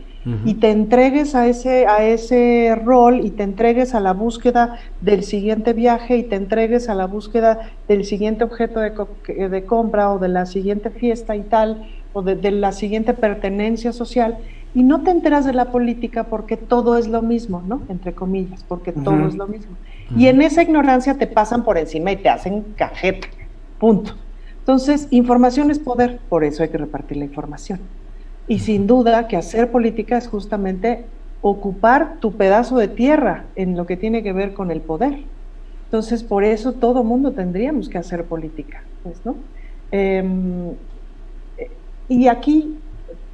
y te entregues a ese rol y te entregues a la búsqueda del siguiente viaje y te entregues a la búsqueda del siguiente objeto de compra o de la siguiente fiesta y tal, o de la siguiente pertenencia social, y no te enteras de la política porque todo es lo mismo, ¿no? Entre comillas, porque todo es lo mismo. Y en esa ignorancia te pasan por encima y te hacen cajeta, punto. Entonces, información es poder, por eso hay que repartir la información. Y sin duda que hacer política es justamente ocupar tu pedazo de tierra en lo que tiene que ver con el poder. Entonces, por eso todo mundo tendríamos que hacer política, pues, ¿no? Y aquí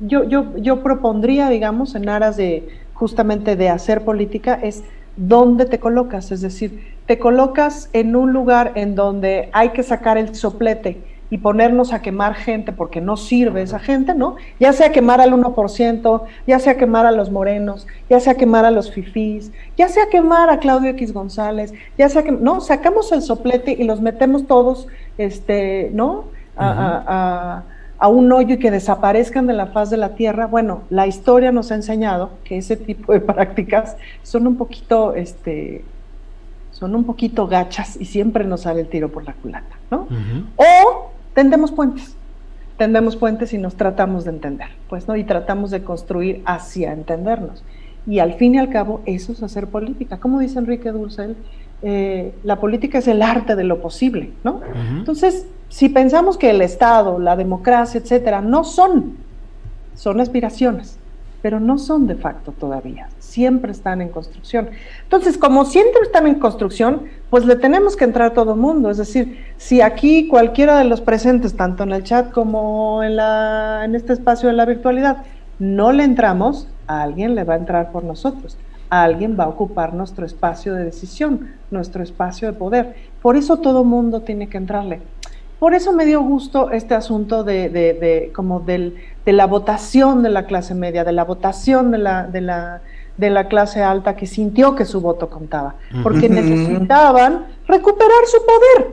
yo propondría, digamos, en aras de justamente de hacer política, es dónde te colocas, es decir, te colocas en un lugar en donde hay que sacar el soplete y ponernos a quemar gente porque no sirve esa gente, ¿no? Ya sea quemar al 1%, ya sea quemar a los morenos, ya sea quemar a los fifís, ya sea quemar a Claudio X González, ya sea que, ¿no? Sacamos el soplete y los metemos todos, ¿no? A un hoyo y que desaparezcan de la faz de la tierra. Bueno, la historia nos ha enseñado que ese tipo de prácticas son un poquito gachas y siempre nos sale el tiro por la culata, ¿no? O tendemos puentes y nos tratamos de entender, pues, ¿no? Y tratamos de construir hacia entendernos. Y al fin y al cabo, eso es hacer política. Como dice Enrique Dussel, la política es el arte de lo posible, ¿no? Entonces, si pensamos que el Estado, la democracia, etcétera, no son aspiraciones, pero no son de facto todavía, siempre están en construcción. Entonces, como siempre están en construcción, pues le tenemos que entrar todo el mundo, es decir, si aquí cualquiera de los presentes, tanto en el chat como en este espacio de la virtualidad, no le entramos, a alguien le va a entrar por nosotros, a alguien va a ocupar nuestro espacio de decisión, nuestro espacio de poder, por eso todo el mundo tiene que entrarle. Por eso me dio gusto este asunto de la votación de la clase media, de la votación de la clase alta que sintió que su voto contaba, porque necesitaban recuperar su poder,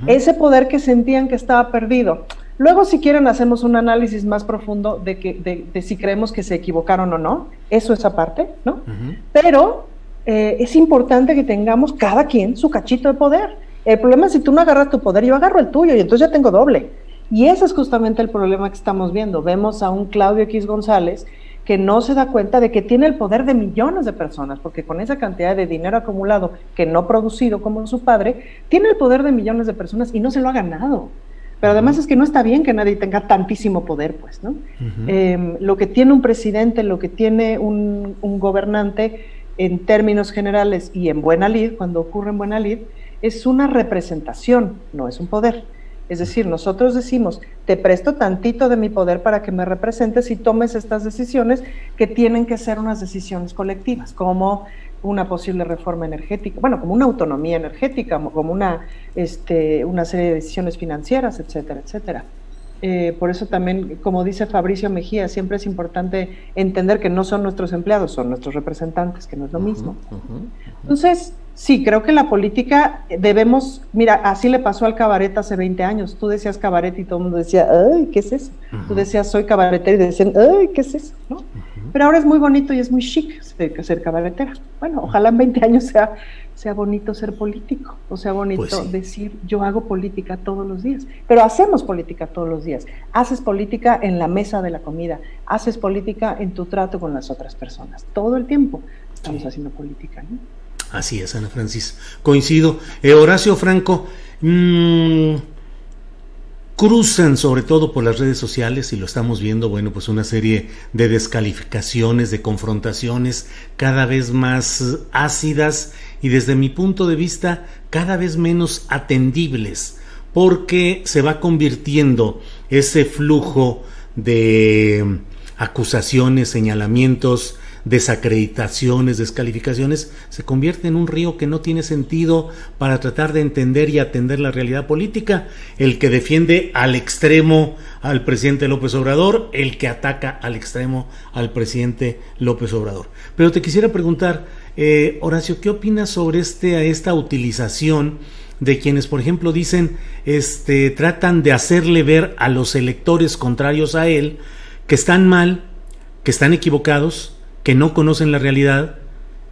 ese poder que sentían que estaba perdido. Luego, si quieren, hacemos un análisis más profundo de si creemos que se equivocaron o no, eso es aparte, ¿no? Pero es importante que tengamos cada quien su cachito de poder. El problema es si tú no agarras tu poder, yo agarro el tuyo y entonces ya tengo doble. Y ese es justamente el problema que estamos viendo. Vemos a un Claudio X González que no se da cuenta de que tiene el poder de millones de personas, porque con esa cantidad de dinero acumulado que no producido como su padre, tiene el poder de millones de personas y no se lo ha ganado. Pero además es que no está bien que nadie tenga tantísimo poder, pues, ¿no? Lo que tiene un presidente, lo que tiene un gobernante en términos generales y en buena lid, cuando ocurre en buena lid, es una representación, no es un poder. Es decir, nosotros decimos, te presto tantito de mi poder para que me representes y tomes estas decisiones que tienen que ser unas decisiones colectivas, como una posible reforma energética, bueno, como una autonomía energética, como una serie de decisiones financieras, etcétera, etcétera. Por eso también, como dice Fabricio Mejía, siempre es importante entender que no son nuestros empleados, son nuestros representantes, que no es lo mismo. Entonces, sí, creo que la política debemos, mira, así le pasó al cabaret hace 20 años, tú decías cabaret y todo el mundo decía, ay, ¿qué es eso? Tú decías, soy cabaretero y decían, ay, ¿qué es eso? ¿No? Pero ahora es muy bonito y es muy chic ser cabaretera. Bueno, ojalá en 20 años sea bonito ser político, o sea bonito decir, yo hago política todos los días, pero hacemos política todos los días. Haces política en la mesa de la comida, haces política en tu trato con las otras personas. Todo el tiempo estamos haciendo política, ¿no? Así es, Ana Francis. Coincido. Horacio Franco, cruzan sobre todo por las redes sociales, y lo estamos viendo, bueno, pues una serie de descalificaciones, de confrontaciones cada vez más ácidas y desde mi punto de vista cada vez menos atendibles, porque se va convirtiendo ese flujo de acusaciones, señalamientos, desacreditaciones, descalificaciones, se convierte en un río que no tiene sentido para tratar de entender y atender la realidad política. El que defiende al extremo al presidente López Obrador, el que ataca al extremo al presidente López Obrador. Pero te quisiera preguntar, Horacio, ¿qué opinas sobre esta utilización de quienes, por ejemplo, dicen, tratan de hacerle ver a los electores contrarios a él que están mal, que están equivocados, que no conocen la realidad,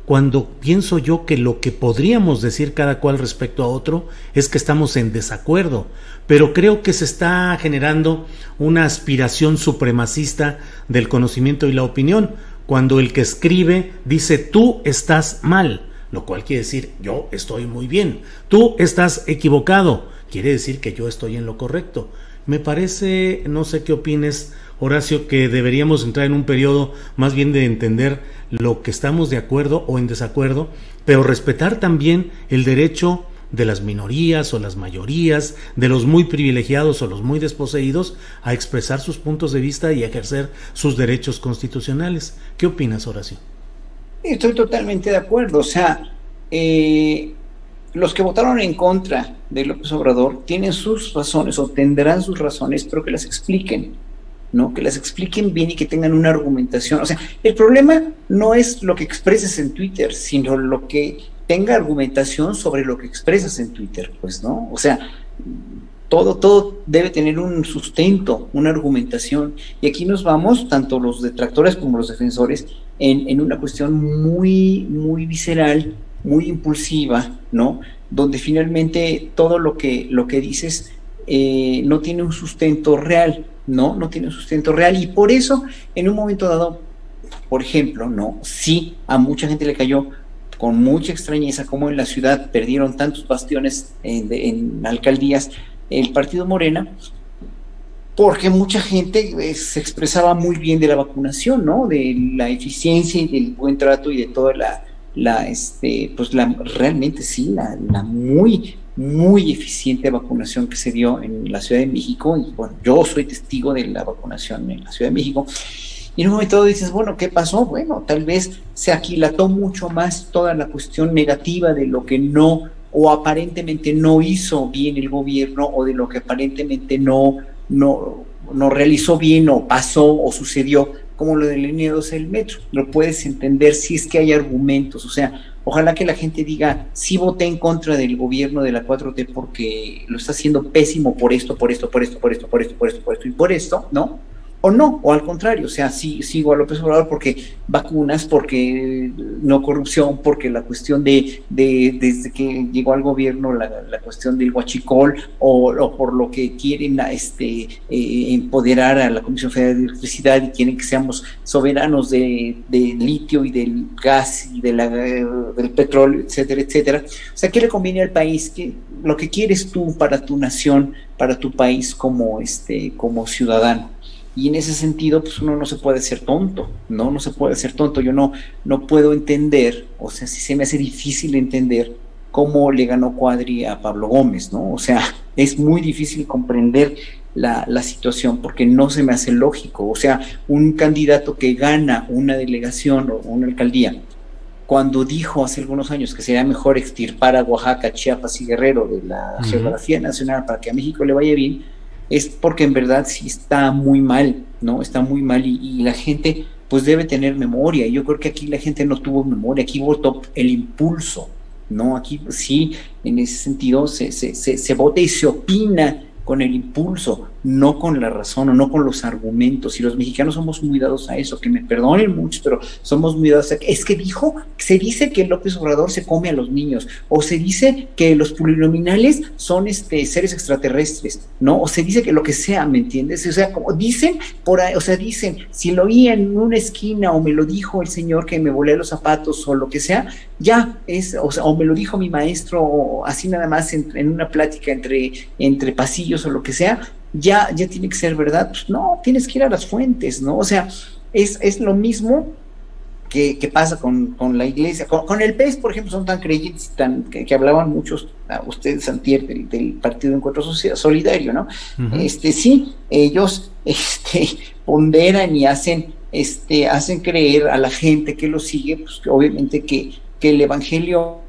cuando pienso yo que lo que podríamos decir cada cual respecto a otro es que estamos en desacuerdo, pero creo que se está generando una aspiración supremacista del conocimiento y la opinión, cuando el que escribe dice tú estás mal, lo cual quiere decir yo estoy muy bien, tú estás equivocado, quiere decir que yo estoy en lo correcto. Me parece, no sé qué opines, Horacio, que deberíamos entrar en un periodo más bien de entender lo que estamos de acuerdo o en desacuerdo, pero respetar también el derecho de las minorías o las mayorías, de los muy privilegiados o los muy desposeídos, a expresar sus puntos de vista y ejercer sus derechos constitucionales. ¿Qué opinas, Horacio? Estoy totalmente de acuerdo. O sea, los que votaron en contra de López Obrador tienen sus razones o tendrán sus razones, pero que las expliquen, ¿no? Que las expliquen bien y que tengan una argumentación. O sea, el problema no es lo que expreses en Twitter, sino lo que tenga argumentación sobre lo que expresas en Twitter, pues, ¿no? O sea, todo debe tener un sustento, una argumentación. Y aquí nos vamos, tanto los detractores como los defensores, en una cuestión muy, muy visceral, muy impulsiva, ¿no? Donde finalmente todo lo que dices no tiene un sustento real, no tiene un sustento real, y por eso en un momento dado, por ejemplo, no, sí, a mucha gente le cayó con mucha extrañeza cómo en la ciudad perdieron tantos bastiones en alcaldías el partido Morena, porque mucha gente se expresaba muy bien de la vacunación, ¿no? De la eficiencia y del buen trato y de toda realmente sí, la muy, muy eficiente vacunación que se dio en la Ciudad de México. Y bueno, yo soy testigo de la vacunación en la Ciudad de México. Y en un momento dices, bueno, ¿qué pasó? Bueno, tal vez se aquilató mucho más toda la cuestión negativa de lo que no, o aparentemente no hizo bien el gobierno, o de lo que aparentemente no realizó bien, o pasó, o sucedió, como lo de la línea 12 del metro. Lo puedes entender si es que hay argumentos. O sea, ojalá que la gente diga, sí voté en contra del gobierno de la 4T porque lo está haciendo pésimo por esto, y por esto, ¿no? O no, o al contrario, o sea, sí sigo a López Obrador porque vacunas, porque no corrupción, porque la cuestión desde que llegó al gobierno, la cuestión del huachicol, o por lo que quieren empoderar a la Comisión Federal de Electricidad y quieren que seamos soberanos de litio y del gas y del petróleo, etcétera, etcétera. O sea, ¿qué le conviene al país? Lo que quieres tú para tu nación, para tu país como ciudadano. Y en ese sentido, pues uno no se puede ser tonto, no se puede ser tonto. Yo no puedo entender, o sea, si se me hace difícil entender cómo le ganó Cuadri a Pablo Gómez, ¿no? O sea, es muy difícil comprender la situación porque no se me hace lógico. O sea, un candidato que gana una delegación o una alcaldía, cuando dijo hace algunos años que sería mejor extirpar a Oaxaca, Chiapas y Guerrero de la geografía nacional para que a México le vaya bien, es porque en verdad sí está muy mal, ¿no? Está muy mal y la gente pues debe tener memoria. Yo creo que aquí la gente no tuvo memoria, aquí votó el impulso, ¿no? Aquí sí, en ese sentido se vota y se opina con el impulso, no con la razón o no con los argumentos, y los mexicanos somos muy dados a eso, que me perdonen mucho, pero somos muy dados a es que se dice que López Obrador se come a los niños, o se dice que los plurinominales son seres extraterrestres, ¿no? O se dice que lo que sea, ¿me entiendes? O sea, como dicen por ahí, o sea, dicen, si lo oí en una esquina o me lo dijo el señor que me volé los zapatos o lo que sea, ya es, o sea, o me lo dijo mi maestro, o así nada más en una plática entre pasillos o lo que sea, ya tiene que ser verdad. Pues no, tienes que ir a las fuentes, ¿no? O sea, es lo mismo que pasa con la iglesia, con el PES, por ejemplo, son tan creyentes, que hablaban muchos a ustedes antier del Partido de Encuentro Solidario, ¿no? Uh-huh. Sí, ellos ponderan y hacen creer a la gente que lo sigue, pues que obviamente que el evangelio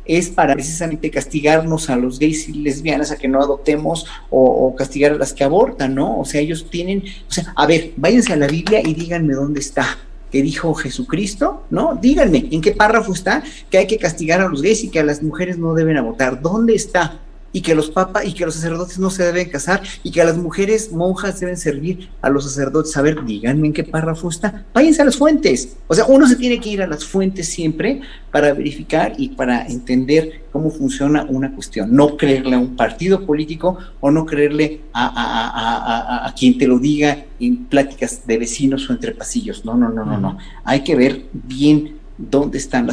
es para precisamente castigarnos a los gays y lesbianas a que no adoptemos, o castigar a las que abortan, ¿no? O sea, ellos tienen, o sea, a ver, váyanse a la Biblia y díganme dónde está que dijo Jesucristo, ¿no? Díganme, ¿en qué párrafo está que hay que castigar a los gays y que a las mujeres no deben abortar? ¿Dónde está? Y que los papas y que los sacerdotes no se deben casar, y que a las mujeres monjas deben servir a los sacerdotes. A ver, díganme en qué párrafo está. Váyanse a las fuentes. O sea, uno se tiene que ir a las fuentes siempre para verificar y para entender cómo funciona una cuestión. No creerle a un partido político, o no creerle a quien te lo diga en pláticas de vecinos o entre pasillos. No. Hay que ver bien dónde están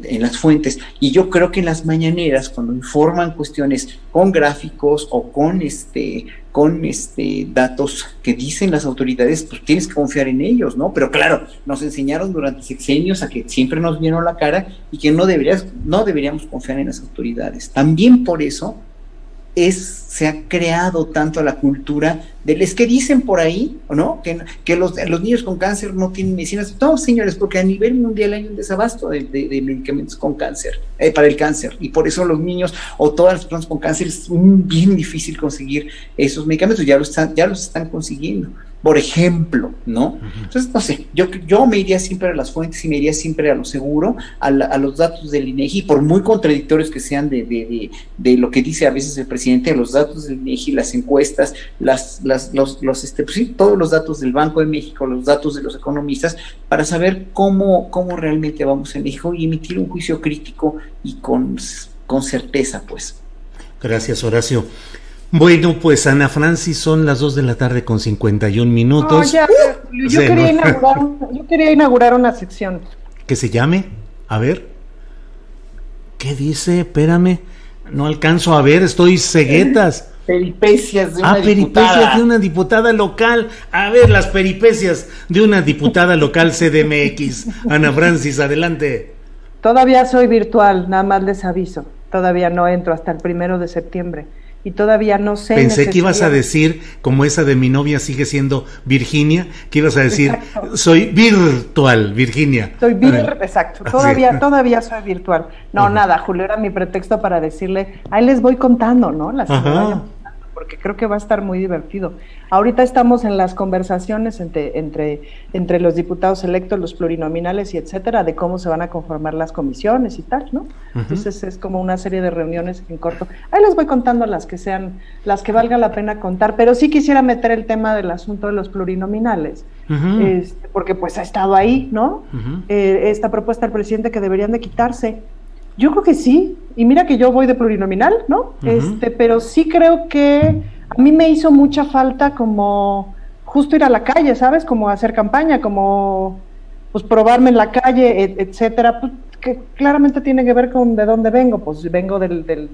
en las fuentes, y yo creo que en las mañaneras, cuando informan cuestiones con gráficos o con datos que dicen las autoridades, pues tienes que confiar en ellos, ¿no? Pero claro, nos enseñaron durante sexenios a que siempre nos vieron la cara, y que no deberíamos confiar en las autoridades. También por eso se ha creado tanto la cultura es que dicen por ahí, ¿no? Que los niños con cáncer no tienen medicinas. No, señores, porque a nivel mundial hay un desabasto de medicamentos con cáncer, para el cáncer, y por eso los niños o todas las personas con cáncer es bien difícil conseguir esos medicamentos. Ya los están consiguiendo, por ejemplo, ¿no? Uh-huh. Entonces, no sé, yo me iría siempre a las fuentes, y me iría siempre a lo seguro, a los datos del INEGI, por muy contradictorios que sean de lo que dice a veces el presidente, los datos del INEGI, las encuestas, pues sí, todos los datos del Banco de México, los datos de los economistas, para saber cómo realmente vamos en México, y emitir un juicio crítico y con certeza, pues. Gracias, Horacio. Bueno, pues Ana Francis, son las 2:51 p.m. Yo quería inaugurar una sección. ¿Que se llame? A ver. ¿Qué dice? Espérame. No alcanzo a ver, estoy ceguetas. Peripecias de una diputada. Peripecias de una diputada local. A ver, las peripecias de una diputada local CDMX. Ana Francis, adelante. Todavía soy virtual, nada más les aviso. Todavía no entro hasta el 1 de septiembre. Y todavía no sé. Pensé que ibas a decir, como esa de mi novia sigue siendo Virginia, que ibas a decir, exacto, soy virtual, Virginia. Exacto, todavía soy virtual. No, uh-huh. Nada, Julio, era mi pretexto para decirle, ahí les voy contando, ¿no? Porque creo que va a estar muy divertido. Ahorita estamos en las conversaciones entre los diputados electos, los plurinominales y etcétera, de cómo se van a conformar las comisiones y tal, ¿no? Uh-huh. Entonces es como una serie de reuniones en corto. Ahí les voy contando las que valga la pena contar, pero sí quisiera meter el tema del asunto de los plurinominales, uh-huh. Porque pues ha estado ahí, ¿no? Uh-huh. Esta propuesta del presidente que deberían de quitarse. Yo creo que sí, y mira que yo voy de plurinominal, ¿no? Uh-huh. Pero sí creo que a mí me hizo mucha falta como justo ir a la calle, ¿sabes? Como hacer campaña, como pues probarme en la calle, etcétera, pues, que claramente tiene que ver con de dónde vengo. Pues vengo del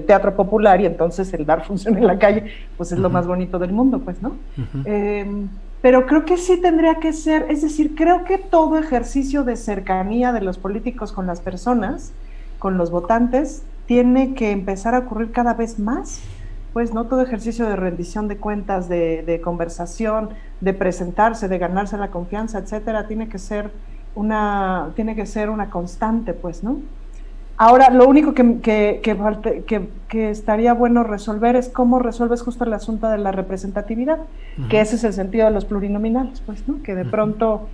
teatro popular, y entonces el dar función en la calle pues es uh-huh. lo más bonito del mundo, pues, ¿no? Uh-huh. Pero creo que sí tendría que ser, es decir, creo que todo ejercicio de cercanía de los políticos con las personas, con los votantes, tiene que empezar a ocurrir cada vez más, pues, ¿no? Todo ejercicio de rendición de cuentas, de conversación, de presentarse, de ganarse la confianza, etcétera, tiene que ser una constante, pues, ¿no? Ahora, lo único que estaría bueno resolver es cómo resuelves justo el asunto de la representatividad, uh-huh. que ese es el sentido de los plurinominales, pues, ¿no? Que de pronto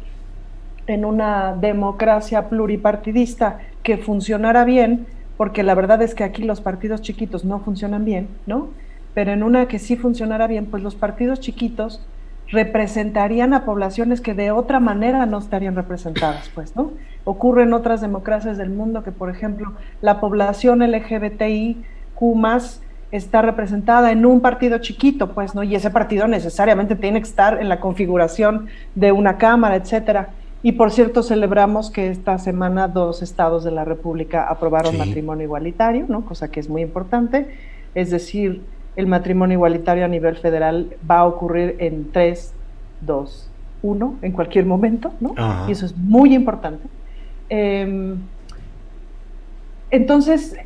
en una democracia pluripartidista que funcionara bien, porque la verdad es que aquí los partidos chiquitos no funcionan bien, ¿no? pero en una que sí funcionara bien, pues los partidos chiquitos representarían a poblaciones que de otra manera no estarían representadas, pues, ¿no? Ocurre en otras democracias del mundo que, por ejemplo, la población LGBTIQ+ está representada en un partido chiquito, pues, ¿no? Y ese partido necesariamente tiene que estar en la configuración de una cámara, etcétera. Y por cierto, celebramos que esta semana 2 estados de la República aprobaron matrimonio igualitario, ¿no? Cosa que es muy importante. Es decir, el matrimonio igualitario a nivel federal va a ocurrir en 3, 2, 1, en cualquier momento, ¿no? Y eso es muy importante. Entonces,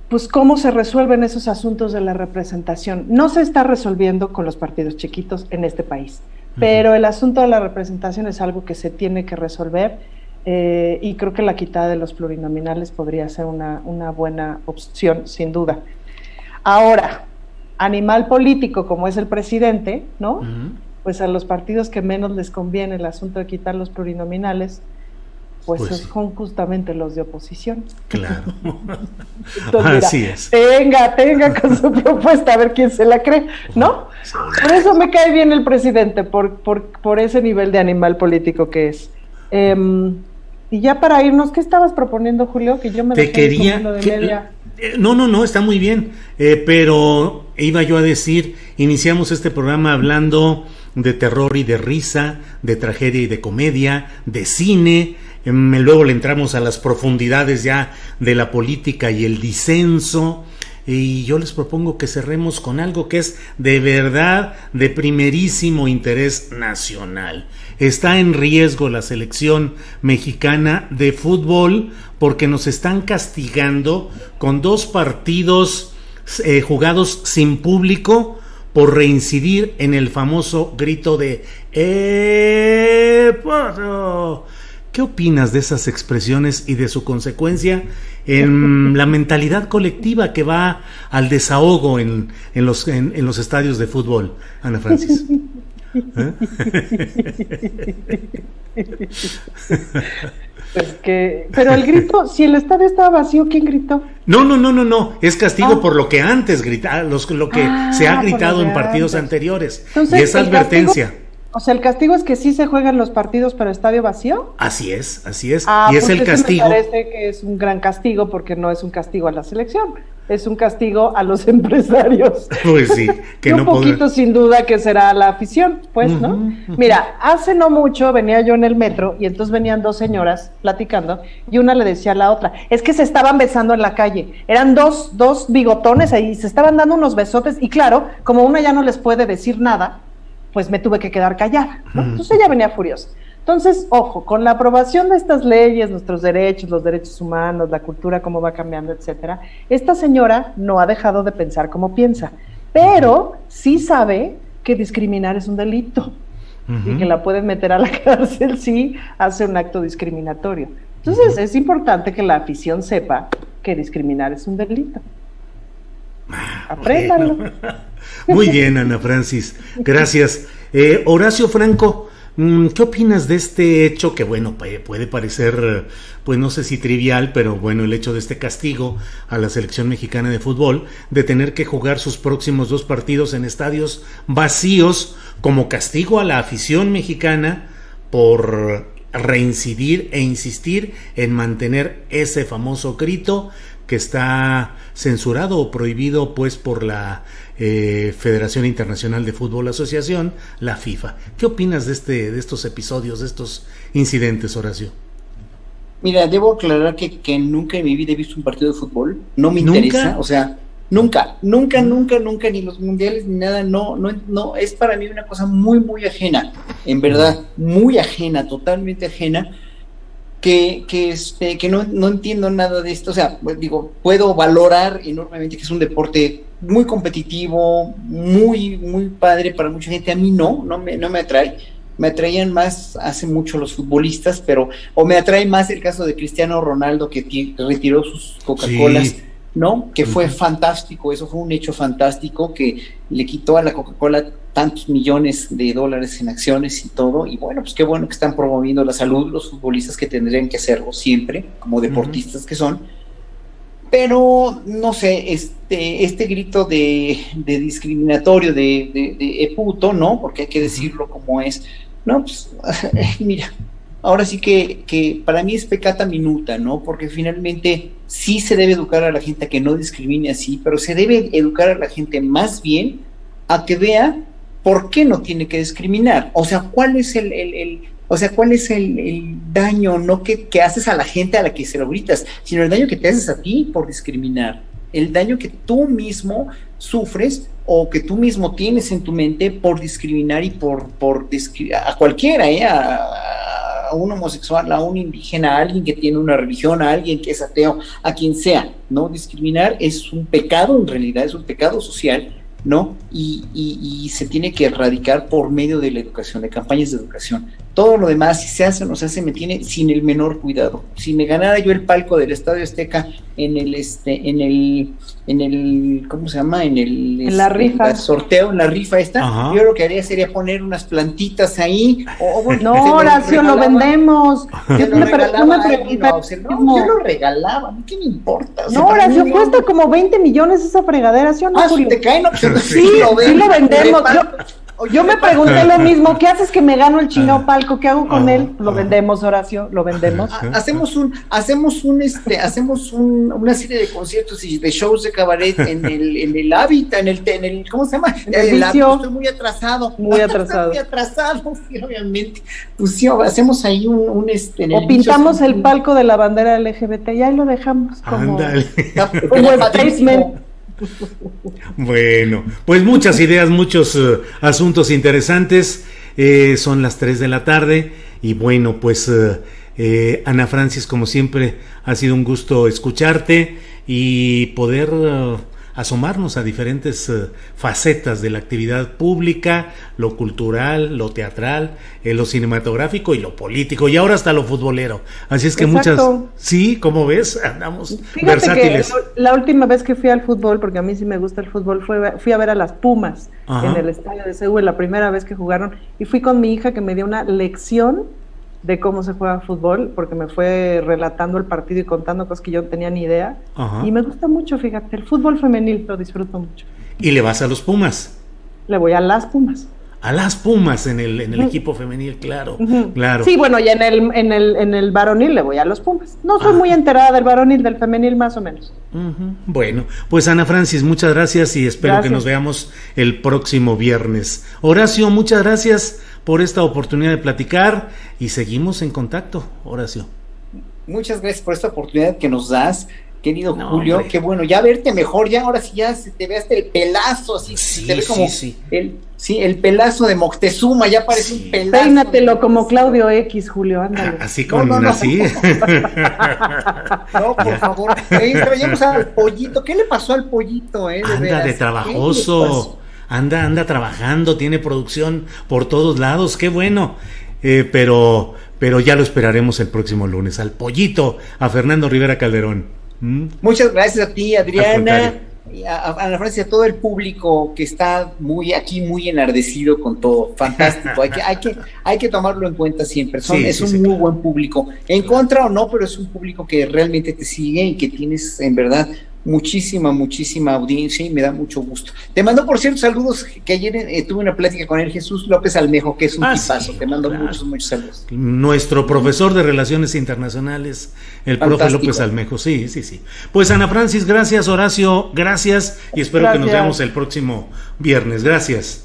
pues, ¿cómo se resuelven esos asuntos de la representación? No se está resolviendo con los partidos chiquitos en este país, pero el asunto de la representación es algo que se tiene que resolver, y creo que la quitada de los plurinominales podría ser una buena opción, sin duda. Ahora, animal político como es el presidente, ¿no? Pues a los partidos que menos les conviene el asunto de quitar los plurinominales, pues son justamente los de oposición. Claro. Entonces, así es. Tenga con su propuesta, a ver quién se la cree, ¿no? Por eso me cae bien el presidente, por ese nivel de animal político que es. Y ya para irnos, ¿qué estabas proponiendo, Julio? Que yo me quería lo de media. No, está muy bien, pero iba yo a decir, iniciamos este programa hablando de terror y de risa, de tragedia y de comedia, de cine, luego le entramos a las profundidades ya de la política y el disenso, y yo les propongo que cerremos con algo que es de verdad de primerísimo interés nacional. Está en riesgo la selección mexicana de fútbol porque nos están castigando con 2 partidos jugados sin público por reincidir en el famoso grito de ¡Porro! ¿Qué opinas de esas expresiones y de su consecuencia en la mentalidad colectiva que va al desahogo en los estadios de fútbol, Ana Francis? Pero el grito, si el estadio estaba vacío, ¿quién gritó? No, es castigo por lo que antes gritaron, lo que se ha gritado en partidos anteriores. Entonces, y esa advertencia. Castigo, o sea, el castigo es que sí se juegan los partidos pero estadio vacío. Así es. Y es el castigo. Me parece que es un gran castigo porque no es un castigo a la selección, es un castigo a los empresarios. Pues sí, que y un poquito sin duda que será a la afición, pues, ¿no? Mira, hace no mucho venía yo en el metro y entonces venían 2 señoras platicando y una le decía a la otra, es que se estaban besando en la calle, eran dos bigotones ahí, se estaban dando unos besotes y claro, como una ya no les puede decir nada, pues me tuve que quedar callada, ¿no? Entonces ella venía furiosa. Entonces, ojo, con la aprobación de estas leyes, nuestros derechos, los derechos humanos, la cultura, cómo va cambiando, etcétera, esta señora no ha dejado de pensar como piensa, pero sí sabe que discriminar es un delito y que la pueden meter a la cárcel si hace un acto discriminatorio. Entonces, es importante que la afición sepa que discriminar es un delito. Apréndanlo. Bueno. Muy bien, Ana Francis, gracias. Horacio Franco, ¿qué opinas de este hecho que, bueno, puede parecer, pues no sé si trivial, pero bueno, el hecho de este castigo a la selección mexicana de fútbol, de tener que jugar sus próximos 2 partidos en estadios vacíos como castigo a la afición mexicana por reincidir e insistir en mantener ese famoso grito que está censurado o prohibido pues por la Federación Internacional de Fútbol Asociación, la FIFA? ¿Qué opinas de estos episodios, de estos incidentes, Horacio? Mira, debo aclarar que nunca en mi vida he visto un partido de fútbol, no me interesa, o sea, nunca, ni los mundiales ni nada, no, es para mí una cosa muy ajena, en verdad, muy ajena, totalmente ajena, que no entiendo nada de esto. O sea, digo, puedo valorar enormemente que es un deporte muy competitivo, muy padre para mucha gente. A mí no me atrae. Me atraían más hace mucho los futbolistas, o me atrae más el caso de Cristiano Ronaldo, que retiró sus Coca-Colas, sí, ¿no? Que fue fantástico, eso fue un hecho fantástico, que le quitó a la Coca-Cola tantos millones de dólares en acciones y todo, y bueno, pues qué bueno que están promoviendo la salud los futbolistas, que tendrían que hacerlo siempre, como deportistas que son, pero no sé, este grito de discriminatorio de puto, ¿no? Porque hay que decirlo como es, no, pues, mira, ahora sí que para mí es peccata minuta, ¿no? Porque finalmente sí se debe educar a la gente a que no discrimine así, pero se debe educar a la gente más bien a que vea por qué no tiene que discriminar. O sea, ¿cuál es cuál es el daño, no que haces a la gente a la que se lo gritas, sino el daño que te haces a ti por discriminar, el daño que tú mismo sufres o que tú mismo tienes en tu mente por discriminar y por a cualquiera, a un homosexual, a un indígena, a alguien que tiene una religión, a alguien que es ateo, a quien sea, ¿no? Discriminar es un pecado, en realidad es un pecado social, ¿no? Y se tiene que erradicar por medio de la educación, de campañas de educación. Todo lo demás, si se hace o no se hace, me tiene sin el menor cuidado. Si me ganara yo el palco del Estadio Azteca en el ¿cómo se llama? En la rifa. El sorteo, en la rifa esta, Ajá. yo lo que haría sería poner unas plantitas ahí. No, Horacio, lo vendemos. Yo lo regalaba, ¿qué me importa? O sea, no, Horacio, cuesta como 20 millones esa fregadera, ¿sí o no, Julio? ¿Te caen? Sí, lo vendemos. Yo me pregunté lo mismo, ¿qué haces que me gano el chingado palco? ¿Qué hago con él? Lo vendemos, Horacio, lo vendemos. Hacemos una serie de conciertos y de shows de cabaret en el Hábitat, en el ¿cómo se llama? Estoy muy atrasado. Muy atrasado. Sí, obviamente. Pues sí, hacemos ahí un o pintamos el palco de la bandera LGBT y ahí lo dejamos como statement. Bueno, pues muchas ideas, muchos asuntos interesantes. Son las 3 de la tarde y bueno, pues Ana Francis, como siempre, ha sido un gusto escucharte y poder asomarnos a diferentes facetas de la actividad pública, lo cultural, lo teatral, lo cinematográfico y lo político, y ahora hasta lo futbolero. Así es que Exacto. sí, como ves, andamos Fíjate versátiles. que la última vez que fui al fútbol, porque a mí sí me gusta el fútbol, fui a ver a las Pumas. Ajá. En el estadio de Seúl, la primera vez que jugaron, y fui con mi hija que me dio una lección de cómo se juega fútbol, porque me fue relatando el partido y contando cosas que yo no tenía ni idea. Ajá. Y me gusta mucho, fíjate, el fútbol femenil lo disfruto mucho. ¿Y le vas a los Pumas? Le voy a las Pumas. A las Pumas en el equipo femenil, claro, claro. Sí, bueno, y en el varonil le voy a los Pumas. No soy muy enterada del varonil, del femenil más o menos. Bueno, pues Ana Francis, muchas gracias y espero que nos veamos el próximo viernes. Horacio, muchas gracias por esta oportunidad de platicar y seguimos en contacto, Horacio. Muchas gracias por esta oportunidad que nos das, querido Julio. Hombre. Qué bueno, ya verte mejor, ya ahora sí ya se te ve hasta el pelazo, así sí, te ve como sí. El pelazo de Moctezuma, ya parece un pelazo. Peínatelo como Claudio X, Julio, ándale. Así como así. No, por favor. Traíamos al pollito. ¿Qué le pasó al pollito, Anda de trabajoso. Anda trabajando, tiene producción por todos lados, qué bueno. Pero ya lo esperaremos el próximo lunes. Al pollito, a Fernando Rivera Calderón. Muchas gracias a ti, Adriana, a Ana Francis, a todo el público que está muy enardecido con todo. Fantástico. hay que tomarlo en cuenta siempre. Es un muy buen público. En contra o no, pero es un público que realmente te sigue y que tienes, en verdad, muchísima audiencia y me da mucho gusto. Te mando, por cierto, saludos, que ayer tuve una plática con el Jesús López Almejo, que es un tipazo. Te mando muchos saludos. Nuestro profesor de Relaciones Internacionales, el profe López Almejo. Sí. Pues Ana Francis, gracias. Horacio, gracias y espero que nos veamos el próximo viernes. Gracias.